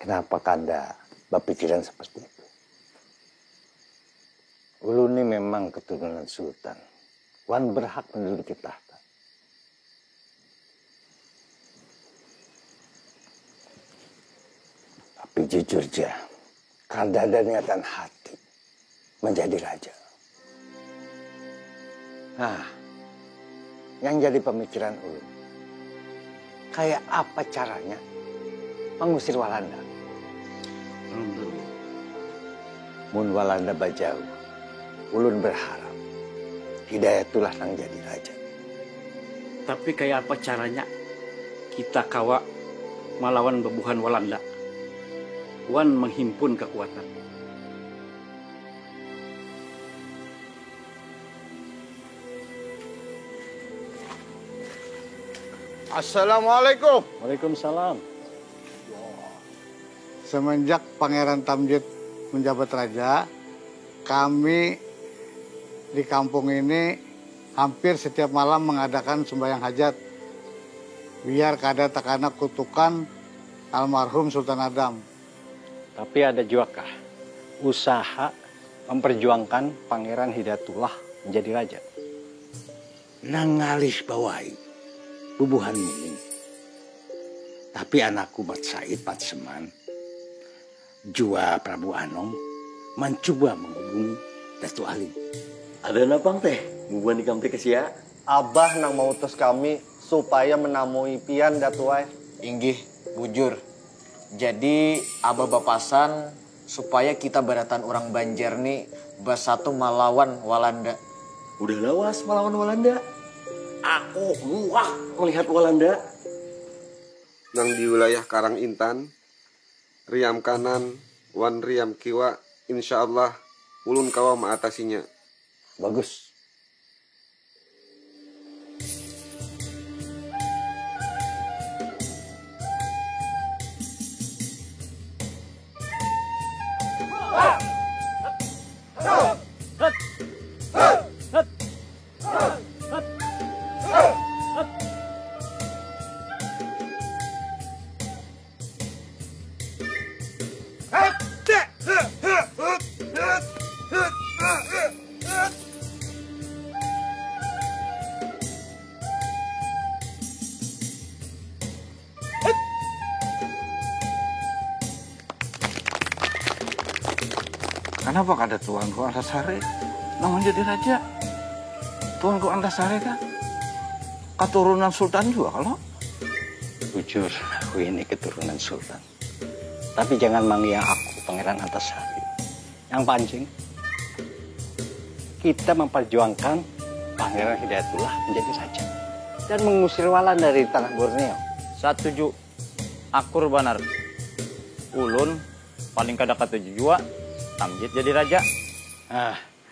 Kenapa Kanda berpikiran seperti itu? Ulun ini memang keturunan sultan. Wan berhak menduduki tahta. Tapi jujur aja, Kanda ada niatan hati menjadi raja. Nah, yang jadi pemikiran ulun, kayak apa caranya mengusir Walanda? Mun Walanda bajau, ulun berharap Hidayatullah nang jadi raja. Tapi kayak apa caranya kita kawa melawan bebuhan Walanda? Wan menghimpun kekuatan. Assalamualaikum. Waalaikumsalam. Semenjak Pangeran Tamjid menjabat raja, kami di kampung ini hampir setiap malam mengadakan sembahyang hajat. Biar kada takana kutukan almarhum Sultan Adam. Tapi ada juga kah usaha memperjuangkan Pangeran Hidayatullah menjadi raja? Nangalis bawai bubuhan muling. Tapi anakku Mat Said Patseman, jua Prabu Anom mencoba menghubungi Datu Aling. Ada napang teh? Bubuhan ikam teh kesia? Abah nang mau utus kami supaya menamui pian Datuai. Inggih, bujur. Jadi abah bapasan supaya kita baratan orang Banjar nih bersatu melawan Walanda. Udah lawas melawan Walanda. Aku muak melihat Walanda. Nang di wilayah Karang Intan, riam kanan, wan riam kiwa, insya Allah ulun kawa mengatasinya. Bagus. Kenapa kada Tuanku Antasari nang menjadi raja? Tuanku Antasari kan keturunan sultan juga kalau. Jujur, aku ini keturunan sultan. Tapi jangan manggil aku Pangeran Antasari. Yang pancing, kita memperjuangkan Pangeran Hidayatullah menjadi raja dan mengusir Walanda dari tanah Borneo. Setuju. Akur banar. Ulun paling kada katuju jua Tamjid jadi raja.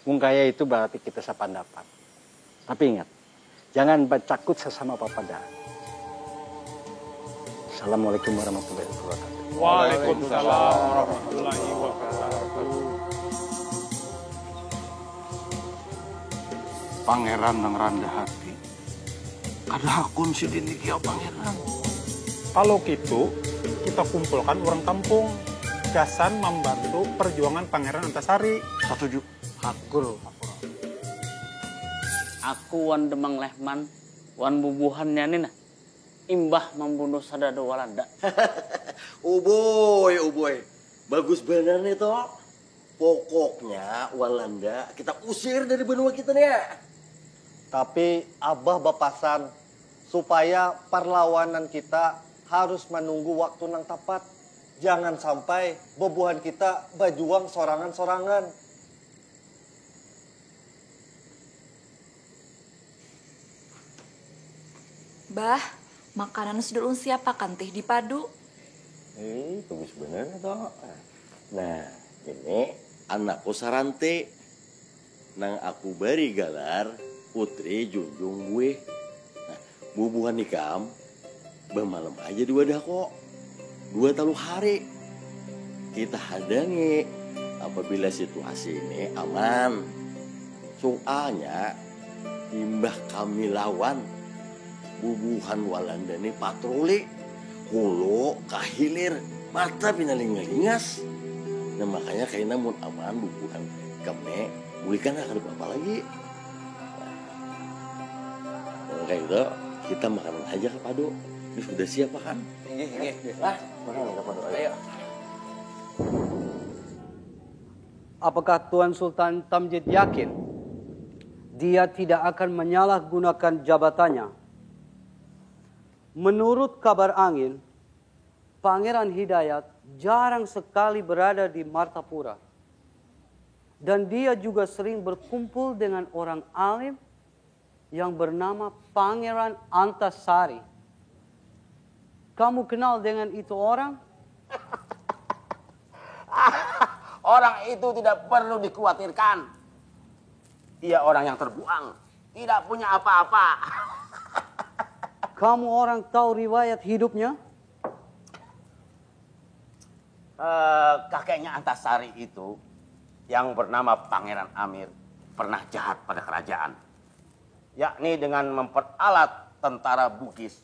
Mungkaya itu berarti kita sependapat. Tapi ingat, jangan bercakut sesama papada. Assalamualaikum warahmatullahi wabarakatuh. Waalaikumsalam warahmatullahi wabarakatuh. Pangeran nang rendah hati. Kada hakun si diniki ya pangeran. Kalau gitu, kita kumpulkan orang kampung. Gasan membantu perjuangan Pangeran Antasari. Setuju. Hakul. Aku wan demang lehman, wan bubuhannya nina. Imbah membunuh sadada Walanda. Uboy. Bagus benar nih toh. Pokoknya Walanda kita usir dari benua kita nih. Tapi Abah bapasan supaya perlawanan kita harus menunggu waktu nang tepat. Jangan sampai bebuhan kita berjuang sorangan-sorangan. Bah, makanan sudah ulun siapakan teh di padu. Bagus bener toh. Nah, ini anakku Sarante. Nang aku bari galar putri junjung gue. Nah, bubuhan nikam bemalam aja dua dah kok. 2 hari. Kita hadangi apabila situasi ini aman. Soalnya imbah kami lawan bubuhan Walanda ini patroli. Kulo kahilir mata pinaling-lingas. Nah makanya kayak namun aman bubuhan kami bulikan akan apa lagi. Nah, kayak gitu kita makanan aja ke Pado. Ini sudah siap kan? Iya. Lah, makanan ke Pado ayo. Apakah Tuan Sultan Tamjid yakin dia tidak akan menyalahgunakan jabatannya? Menurut kabar angin, Pangeran Hidayat jarang sekali berada di Martapura. Dan dia juga sering berkumpul dengan orang alim yang bernama Pangeran Antasari. Kamu kenal dengan itu orang? Orang itu tidak perlu dikhawatirkan. Dia orang yang terbuang, tidak punya apa-apa. Kamu orang tahu riwayat hidupnya? Kakeknya Antasari itu yang bernama Pangeran Amir pernah jahat pada kerajaan. Yakni dengan memperalat tentara Bugis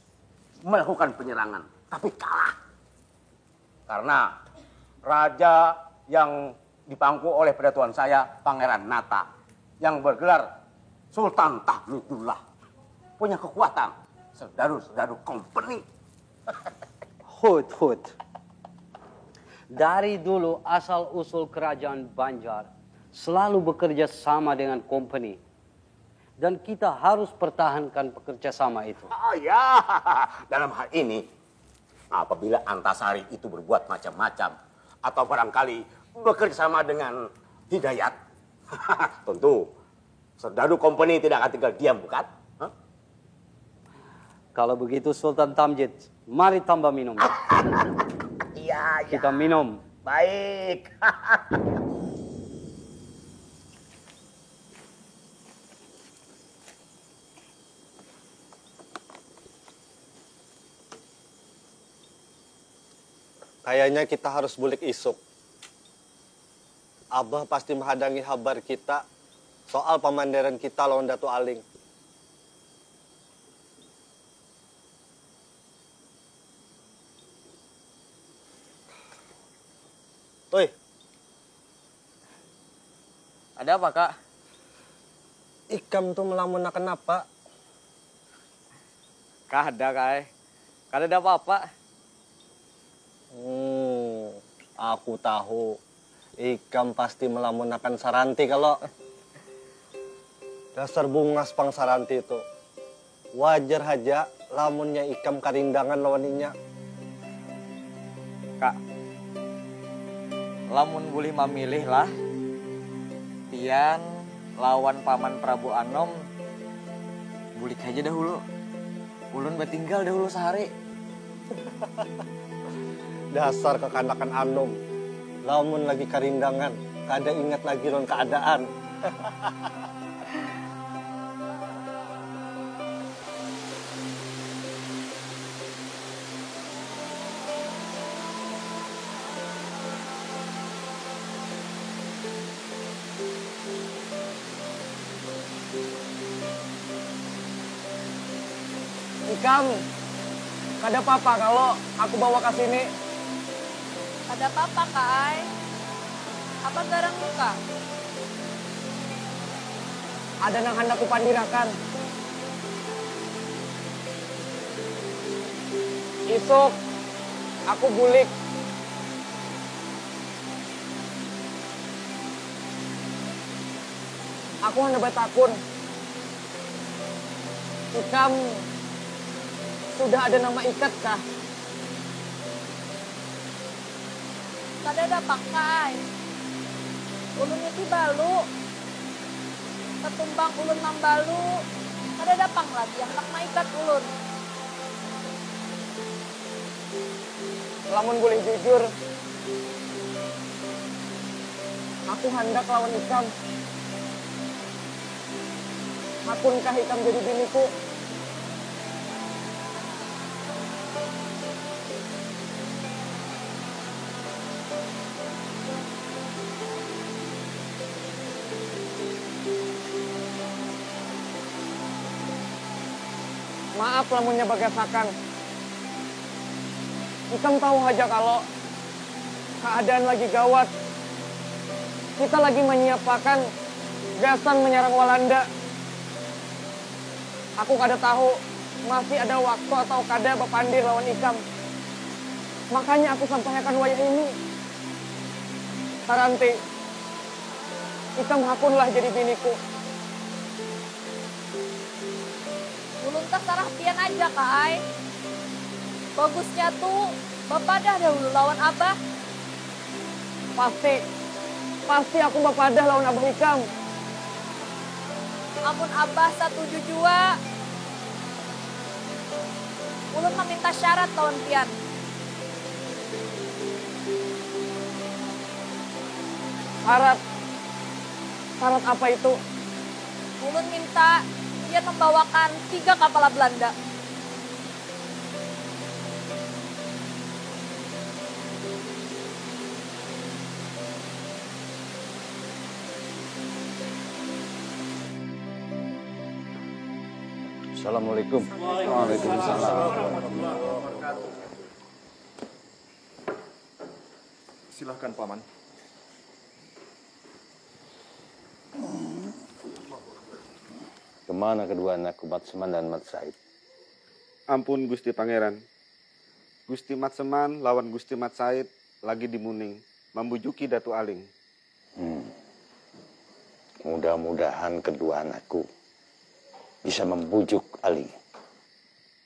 melakukan penyerangan, tapi kalah. Karena raja yang dipangku oleh pedatuan saya, Pangeran Nata, yang bergelar Sultan Tahmidullah, punya kekuatan Serdaru Company. Hut. Dari dulu asal-usul kerajaan Banjar selalu bekerja sama dengan company. Dan kita harus pertahankan bekerjasama itu. Oh ya, dalam hal ini, apabila Antasari itu berbuat macam-macam, atau barangkali bekerja sama dengan Hidayat, tentu Serdaru Company tidak akan tinggal diam, bukan? Kalau begitu Sultan Tamjid, mari tambah minum. Iya. Kita minum. Baik. Kayaknya kita harus bulik isuk. Abah pasti menghadangi kabar kita soal pemandiran kita lawan Datu Aling. Oi. Ada apa, Kak? Ikam tuh melamun kenapa? Kada, Kak. Kada ada apa-apa. Aku tahu. Ikam pasti melamunakan Saranti kalau dasar bungas pang Saranti itu. Wajar aja lamunnya ikam karindangan lawaninya. Kak, lamun boleh memilih lah, pian lawan Paman Prabu Anom, bulik aja dahulu. Ulun bertinggal dahulu sehari. Dasar kekanakan Anom. Lamun lagi karindangan, kada ingat lagi non keadaan. Ikam, kada apa-apa kalau aku bawa ke sini. Ada apa-apa, Kak Ai? Apa garang luka? Ada nang hendak kupandirakan. Isuk, aku bulik. Aku hendak bertakun. Ikam sudah ada nama ikat kah? Kada dapat, Kak Ai. Ulun itu balu. Ketumbang ulun mambalu. Kada dapang lagi yang nak maikat ulun. lamun boleh jujur, aku hendak lawan Ikam. Hakunkah Ikam jadi biniku? Maaf lamunnya bagasakan. Ikam tahu aja kalau keadaan lagi gawat. Kita lagi menyiapkan gasan menyerang Walanda. Aku kada tahu masih ada waktu atau kada bepandir lawan Ikam. Makanya aku sampaikan wayah ini. Taranti, Ikam hakunlah jadi biniku. Ulun tak sarah pian aja Kai. Bagusnya tuh bapadah dahulu lawan Abah. Pasti aku bapadah lawan Abah Ikam. Amun Abah setuju jua. Ulun meminta syarat lawan pian. Syarat apa itu? Ulun minta dia membawakan 3 kapal Belanda. Assalamualaikum. Waalaikumsalam. Silahkan Paman. Kemana kedua anakku Matseman dan Mat Said? Ampun Gusti Pangeran. Gusti Matseman lawan Gusti Mat Said lagi di Muning, membujuki Datu Aling. Mudah-mudahan kedua anakku bisa membujuk Aling.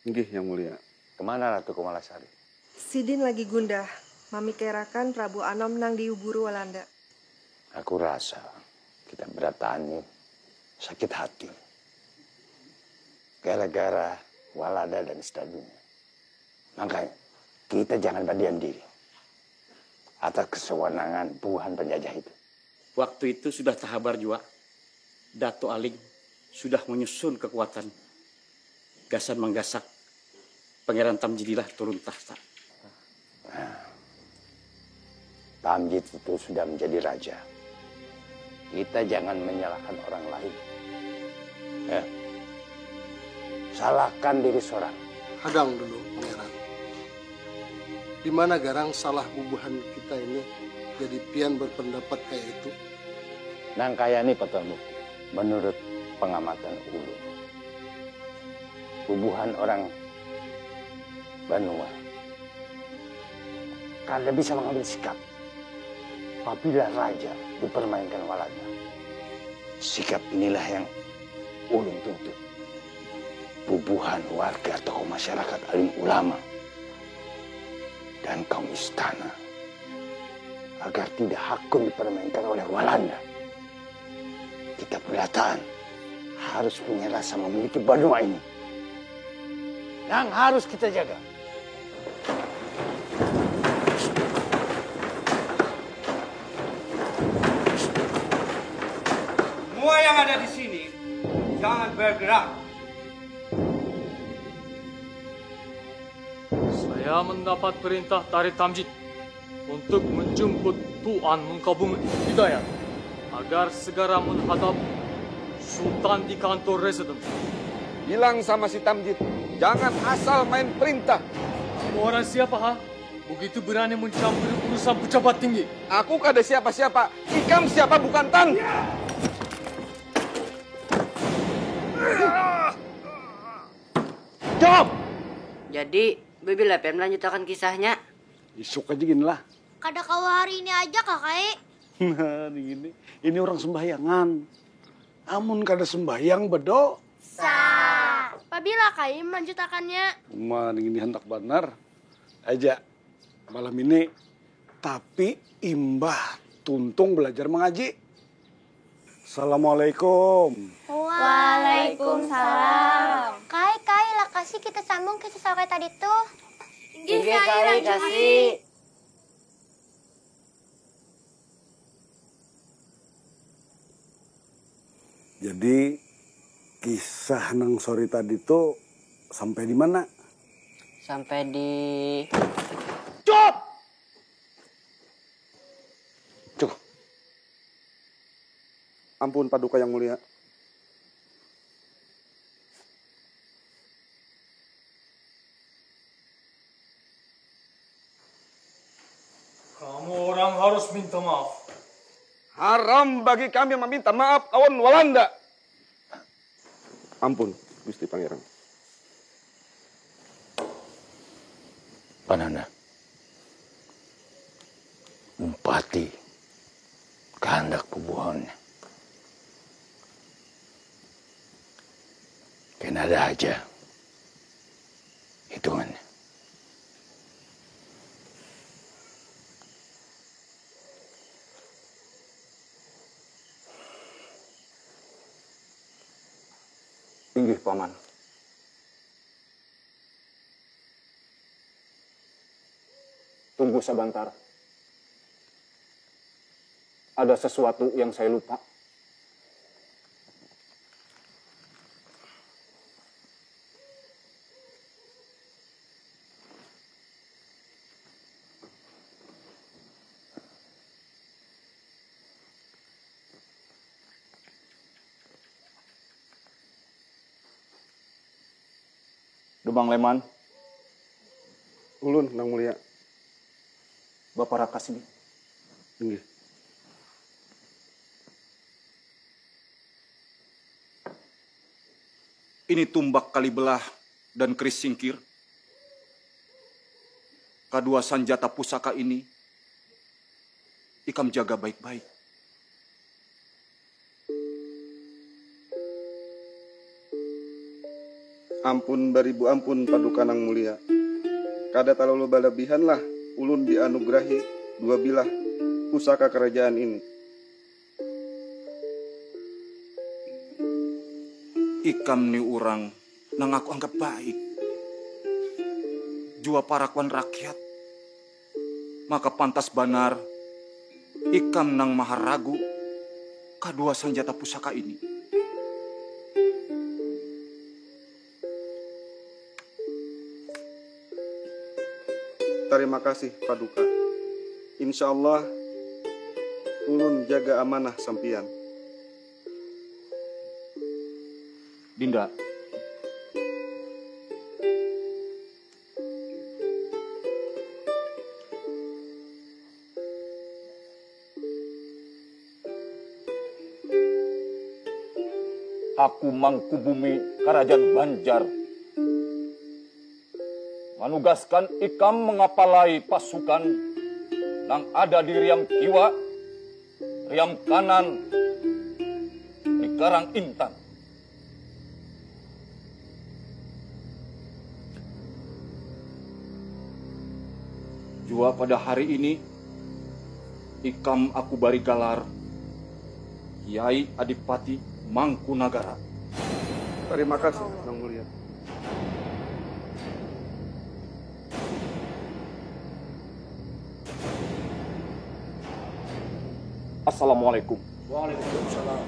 Nggih, Yang Mulia. Kemana Ratu Kumalasari? Sidin lagi gundah, memikirakan Prabu Anom nang diuburu Walanda. Aku rasa kita beratani sakit hati. Gara-gara Walanda dan Stadunya. Makanya kita jangan berdiam diri atas kesewenangan buhan penjajah itu. Waktu itu sudah tahabar jua. Dato Aling sudah menyusun kekuatan. Gasan menggasak Pangeran Tamjidilah turun tahta. Nah, Tamjid itu sudah menjadi raja. Kita jangan menyalahkan orang lain. Ya. Salahkan diri seorang. Hadang dulu, Pangeran. Di mana garang salah bubuhan kita ini jadi pian berpendapat kayak itu? Nang kaya ini Patul Mufti, menurut pengamatan ulun, bubuhan orang Banua kada bisa mengambil sikap apabila raja dipermainkan Walanda. Sikap inilah yang ulun tuntut. Bubuhan warga tokoh masyarakat, alim ulama, dan kaum istana agar tidak hakun dipermainkan oleh Walanda. Kita Belataan harus punya rasa memiliki Banua ini yang harus kita jaga. Semua yang ada di sini jangan bergerak. Saya mendapat perintah dari Tamjid untuk menjemput Tuan Mengkabung Hidayat agar segera menghadap Sultan di kantor residen. Bilang sama si Tamjid, jangan asal main perintah. Kamu orang siapa, ha? Begitu berani mencampuri urusan pejabat tinggi. Aku kada siapa-siapa. Ikam siapa bukan Tan. Jawab! Jadi, Bibi Lepen melanjutkan kisahnya. Isuk aja gini lah. Kada kau hari ini aja kakak. Nah, ini orang sembahyangan. Amun kada sembahyang bedo. Apabila kai melanjutkannya. Ini hendak benar. Aja malam ini. Tapi imbah tuntung belajar mengaji. Assalamualaikum. Waalaikumsalam. Kai lah kasih kita sambung kisah sore tadi tuh. Iya, Kai, kasih. Jadi kisah nang sore tadi tuh sampai di mana? Sampai di... Cuk! Ampun Paduka Yang Mulia. Kamu orang harus minta maaf. Haram bagi kami meminta maaf lawan Walanda. Ampun, Gusti Pangeran. Pananda, umpati kehendak pebuahannya. Kena ada aja hitungannya. Inggih, Paman. Tunggu sebentar. Ada sesuatu yang saya lupa. Dumang Leman. Ulun, Nang Mulia. Bapak Raka sini. Inggih. Ini tumbak Kalibelah dan keris singkir. Kedua sanjata pusaka ini ikam jaga baik-baik. Ampun baribu ampun Paduka Nang Mulia. Kada terlalu berlebihan lah ulun dianugerahi dua bilah pusaka kerajaan ini. Ikam ni orang nang aku anggap baik. Jua parakuan rakyat. Maka pantas banar ikam nang maharagu kedua sanjata pusaka ini. Terima kasih Paduka. Insya Allah ulun jaga amanah sampian. Dinda. Aku Mangkubumi Kerajaan Banjar menugaskan ikam mengapalai pasukan yang ada di Riam Kiwa, Riam Kanan, di Karang Intan. Jua pada hari ini, ikam aku bari galar Kiai Adipati Mangkunagara. Terima kasih Nang Mulia. Assalamualaikum. Waalaikumsalam.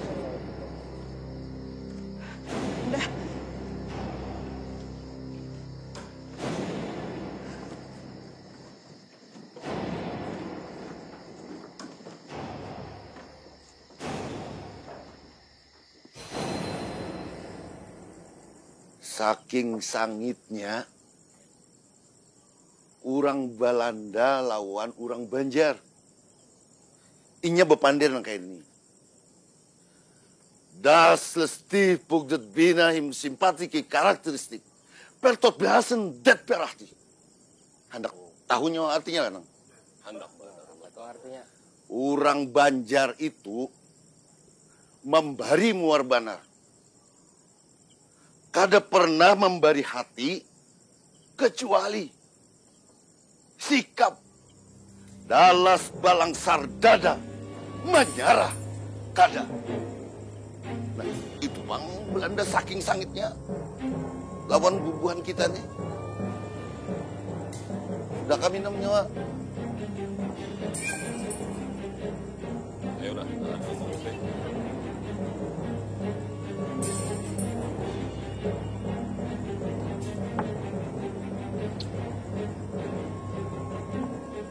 Saking sangitnya orang Belanda lawan orang Banjar. Inya bepandir nang kayak ini. Das lestif pugdet bina him simpatiki karakteristik. Pertot biasen det perahti. Hendak tahunya artinya kan? Hendak artinya. Orang Banjar itu membari muar banar. Kada pernah memberi hati kecuali sikap dalas balang sardada menyerah kada. Nah, itu bang Belanda saking sangitnya lawan bubuhan kita nih. Udah kami nam nyawa. Ayo lah,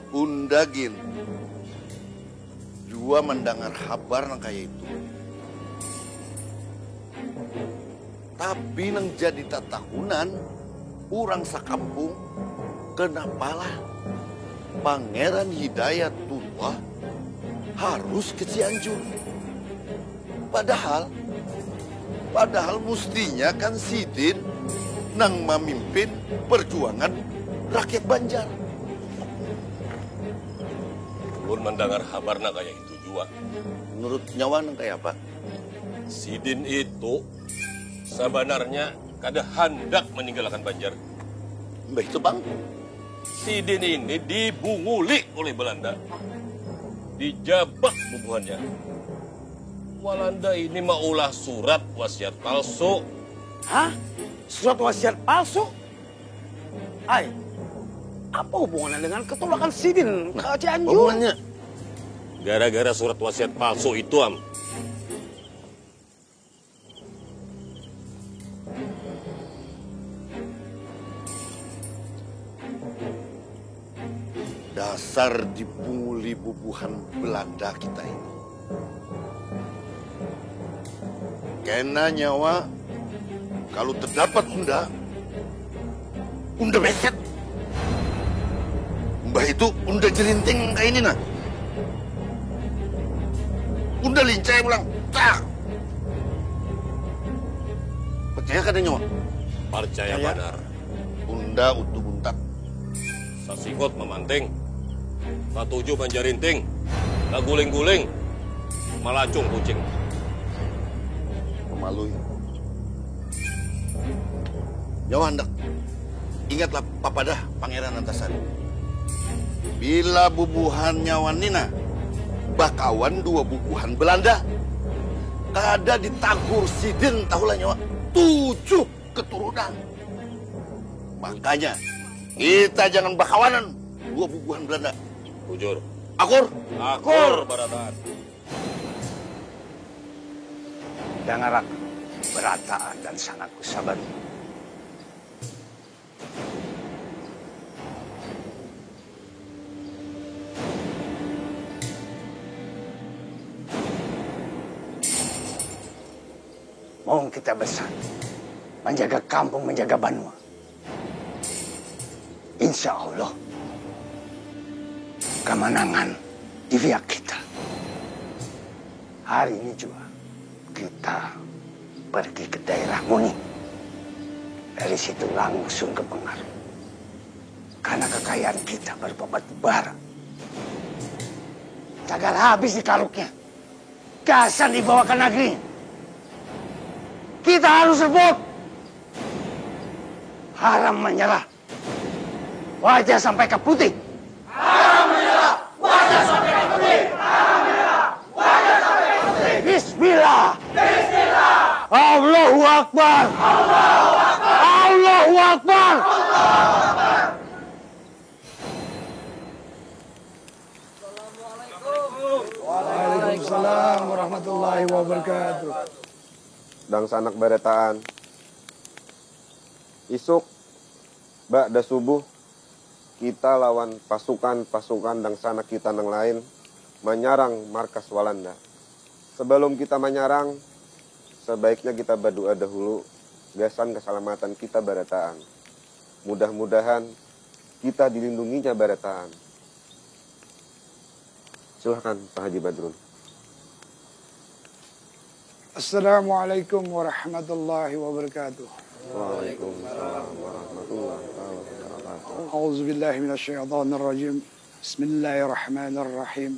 Undagin jua mendengar kabar nang kayak itu. Tapi nang jadi tatahunan orang sakampung kenapalah Pangeran Hidayat tua harus ke Cianjur. Padahal mestinya kan Sidin nang memimpin perjuangan rakyat Banjar. Ulun mendengar kabarna kayak itu juga. Menurut nyawa nang kayak apa? Sidin itu sebenarnya kada hendak meninggalkan Banjar. Mbah itu bang? Sidin ini dibunguli oleh Belanda. Dijabak bubuhannya. Walanda ini maulah surat wasiat palsu. Hah? Surat wasiat palsu? Ay, apa hubungannya dengan ketolakan Sidin ke Cianjur? Hubungannya? Gara-gara surat wasiat palsu itu, Am. Dasar dipunguli bubuhan Belanda kita ini. Kena nyawa, kalau terdapat unda beset. Mbah itu unda jerinting kayak ini nah. Unda lincah pulang. Tak. Percaya kada nyawa? Percaya benar. Unda utuh buntak. Sasingot memanting. Satuju banjarinting. Naguling-guling. Malacung kucing. Memalui. Nyawa hendak. Ingatlah papadah Pangeran Antasari. Bila bubuhan nyawa Nina, bakawan dua bubuhan Belanda. Kada ditagur Sidin tahulah nyawa 7 keturunan. Makanya kita jangan bakawanan dua bubuhan Belanda. Bujur. Akur. Barataan. Dengarak Barataan dan sanatku sabar. Mau kita besar, menjaga kampung, menjaga Banua. Insya Allah, kemenangan di pihak kita. Hari ini juga kita pergi ke daerah Muni. Dari situ langsung ke Pengaruh. Karena kekayaan kita berbobot bara. Cagar habis di karuknya. Gasan dibawa ke negeri. Kita harus rebut. Haram menyerah. Wajah sampai ke putih. Haram menyerah. Wajah sampai ke putih. Haram menyerah. Wajah sampai ke putih. Bismillah. Bismillah. Allahu Akbar. Allahu Akbar. Allahu Akbar. Allahu Akbar. Waalaikumsalam warahmatullahi wabarakatuh. Dan sanak Barataan. Isuk, ba'da subuh, kita lawan pasukan-pasukan dan sanak kita yang lain menyerang markas Walanda. Sebelum kita menyerang, sebaiknya kita berdoa dahulu gasan keselamatan kita Barataan. Mudah-mudahan kita dilindunginya Barataan. Silahkan Pak Haji Badrun. Assalamualaikum warahmatullahi wabarakatuh. Waalaikumsalam warahmatullahi wabarakatuh. A'udzu billahi minasyaitonir rajim. Bismillahirrahmanirrahim.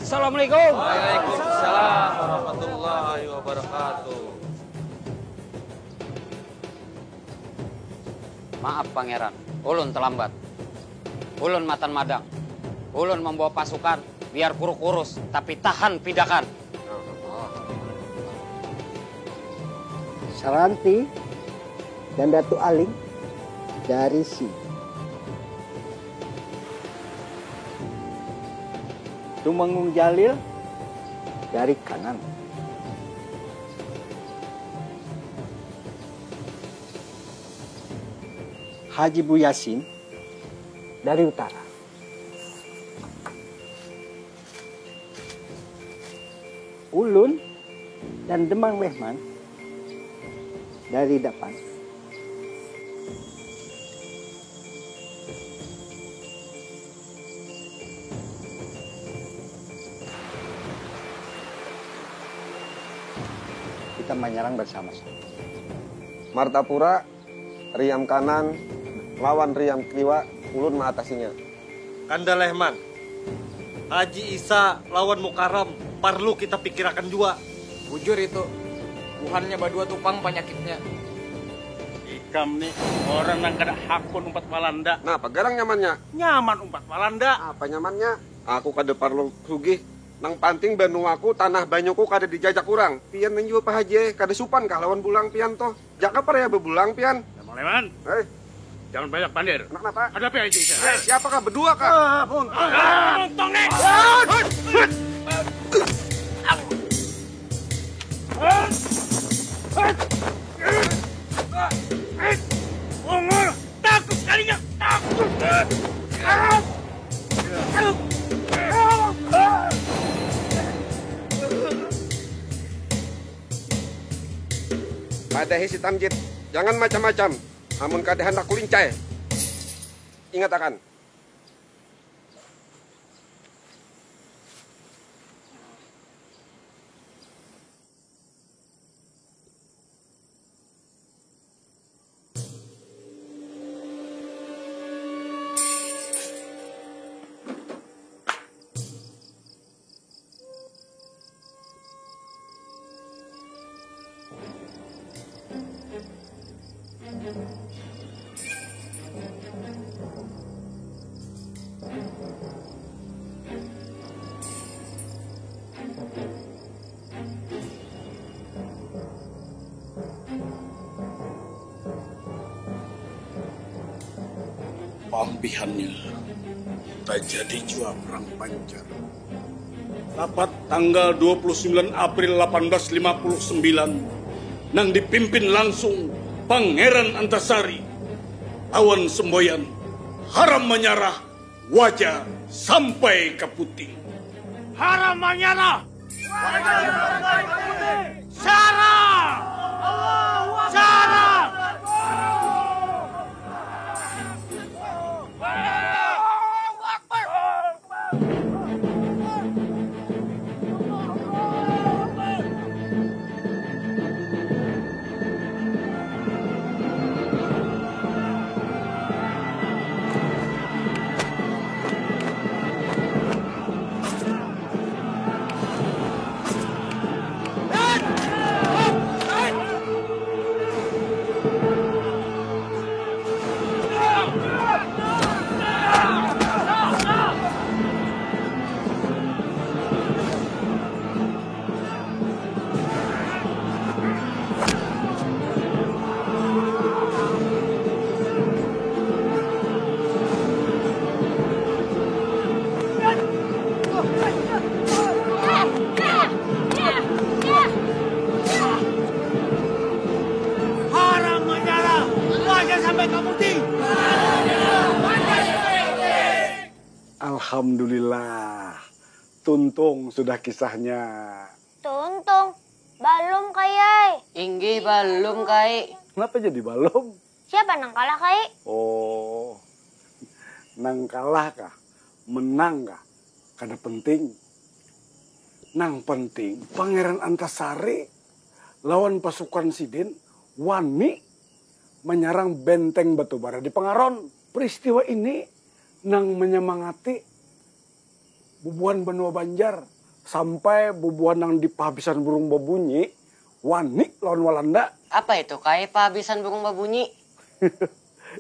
Assalamualaikum. Waalaikumsalam warahmatullahi wabarakatuh. Maaf Pangeran, ulun terlambat. Ulun matan madang. Ulun membawa pasukan biar kurus-kurus tapi tahan pidakan. Saranti dan Datu Aling dari sini. Tumenggung Jalil dari kanan. Haji Bu Yasin dari utara. Ulun dan Demang Mehman dari depan. Kita menyerang bersama-sama. Martapura, Riam kanan, lawan Riam Kliwa, ulun mengatasinya. Kanda Lehman, Haji Isa lawan Mukaram, perlu kita pikirkan juga. Bujur itu, bukannya badua tupang penyakitnya. Ikam nih, orang yang kada hakun umpat Walanda. Nah, apa garang nyamannya? Nyaman umpat Walanda. Apa nyamannya? Aku kada perlu sugih. Nang panting benuaku tanah banyuku kada dijajak kurang. Pian menjual Pak Haji, kada supan kah lawan bulang pian toh. Jaka par ya bebulang pian. Leman. Jangan banyak pandir. Kenapa? Ada apa aja? Siapakah berdua kah? Montong nih. Ongol, takut sekalinya. Takut. Padahi si Tamjid, jangan macam-macam. Amun kada hendak kulincai. Ingat akan. Pambihannya tak jadi jua perang Banjar. Rapat tanggal 29 April 1859 nang dipimpin langsung Pangeran Antasari, awan semboyan, haram menyerah, wajah sampai ke putih. Haram menyerah, wajah sampai ke putih. Sarah, Sarah. Alhamdulillah, tuntung sudah kisahnya. Tuntung, belum Kai. Inggi belum Kai. Kenapa jadi belum? Siapa nang kalah Kai? Oh, nang kalah kah? Menang kah? Kada penting. Nang penting, Pangeran Antasari lawan pasukan Sidin wani menyerang benteng Batubara di Pengaron. Peristiwa ini nang menyemangati bubuhan benua Banjar sampai bubuhan nang di pahabisan burung babunyi wani lawan Walanda. Apa itu Kai pahabisan burung babunyi?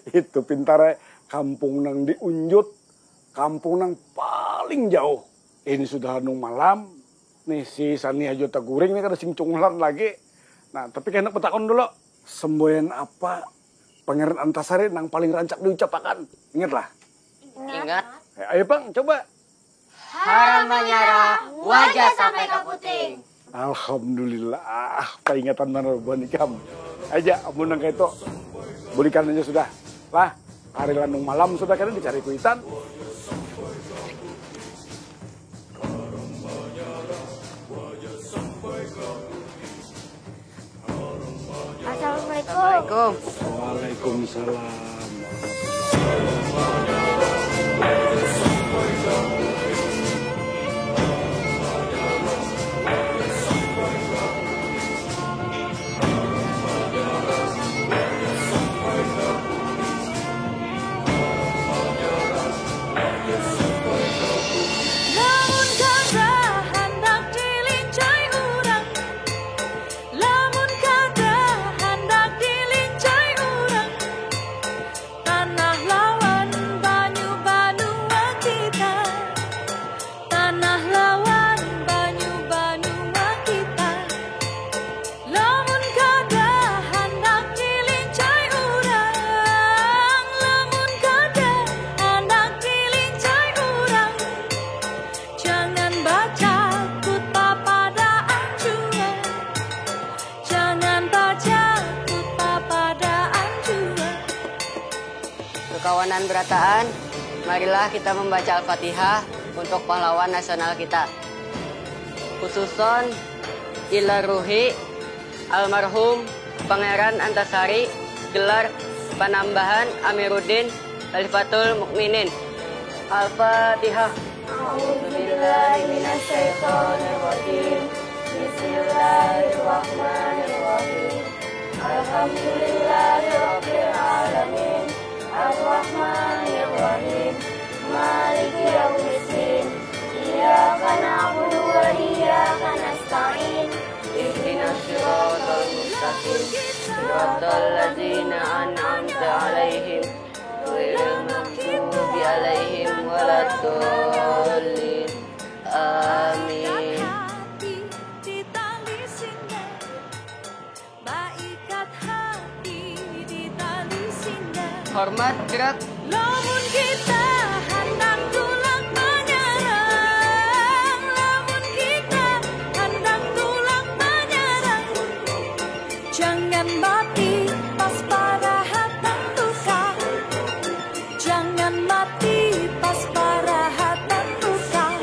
Itu pintarnya kampung nang diunjut, kampung nang paling jauh. Ini sudah nung malam, nih si Sani Hajo Taguring ini kada sing cunglan lagi. Nah, tapi kena petakon dulu. Semboyan apa Pangeran Antasari nang paling rancak diucapkan? Ingatlah. Ingat. Ayo Bang, coba. Haram menyerah, wajah sampai ke puting. Alhamdulillah, peringatan manarbon ikam. Aja, amun nang itu. Bulikan aja sudah. Lah, hari landung malam sudah kena dicari kuitan. Assalamualaikum. Waalaikumsalam. Kawanan berataan, marilah kita membaca Al-Fatihah untuk pahlawan nasional kita. Khususon ila ruhi almarhum Pangeran Antasari, gelar Panambahan Amiruddin Khalifatul Mukminin. Al-Fatihah. A'udzubillahi minasyaitonirrajim. Bismillahirrahmanirrahim. Alhamdulillahirabbil alamin. Ar-Rahmanir-Rahim. Maliki yaumiddin. Iyyaka na'budu wa iyyaka nasta'in. Ihdinas siratal mustaqim. Siratal ladzina an'amta 'alaihim ghairil maghdubi 'alaihim waladdallin. Amin. Hormat gerak. Lamun kita handang tulang menyerang, lamun kita handang tulang menyerang, jangan mati pas pada hatang tukang, jangan mati pas pada hatang tukang.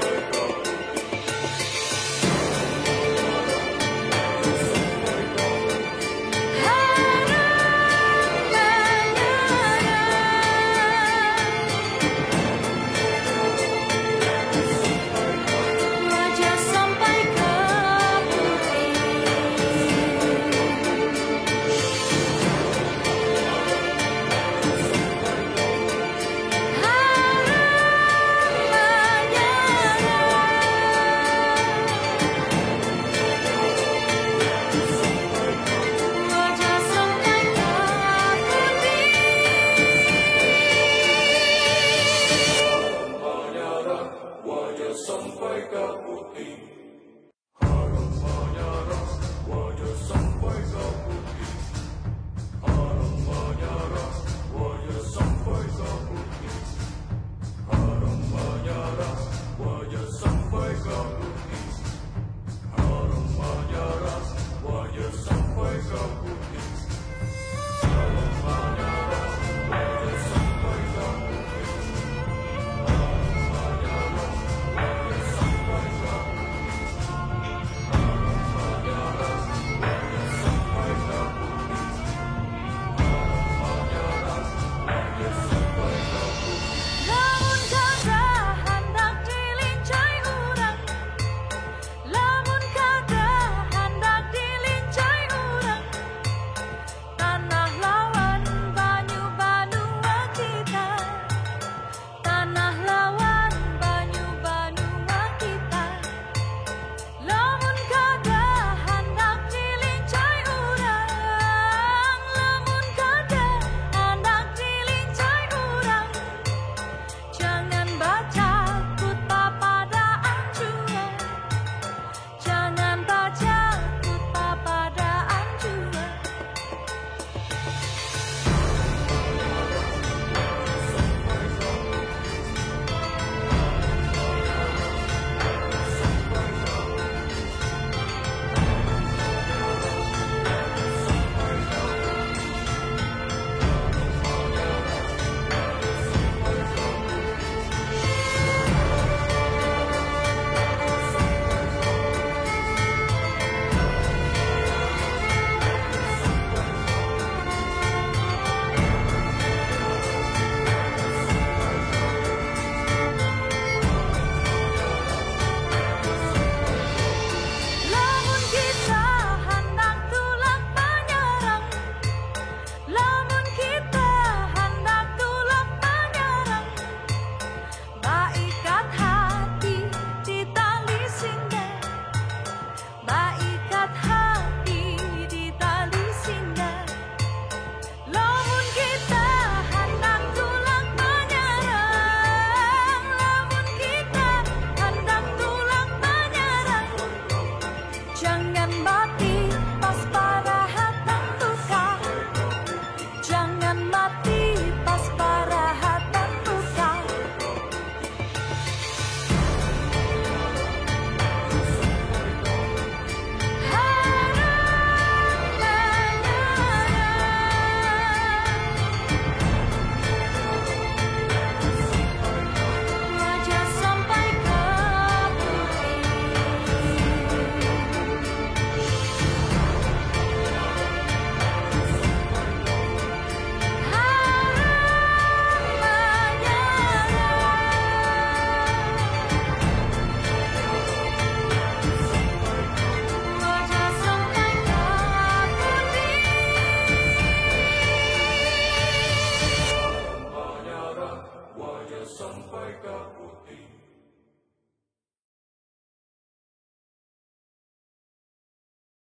Sampai ke putih.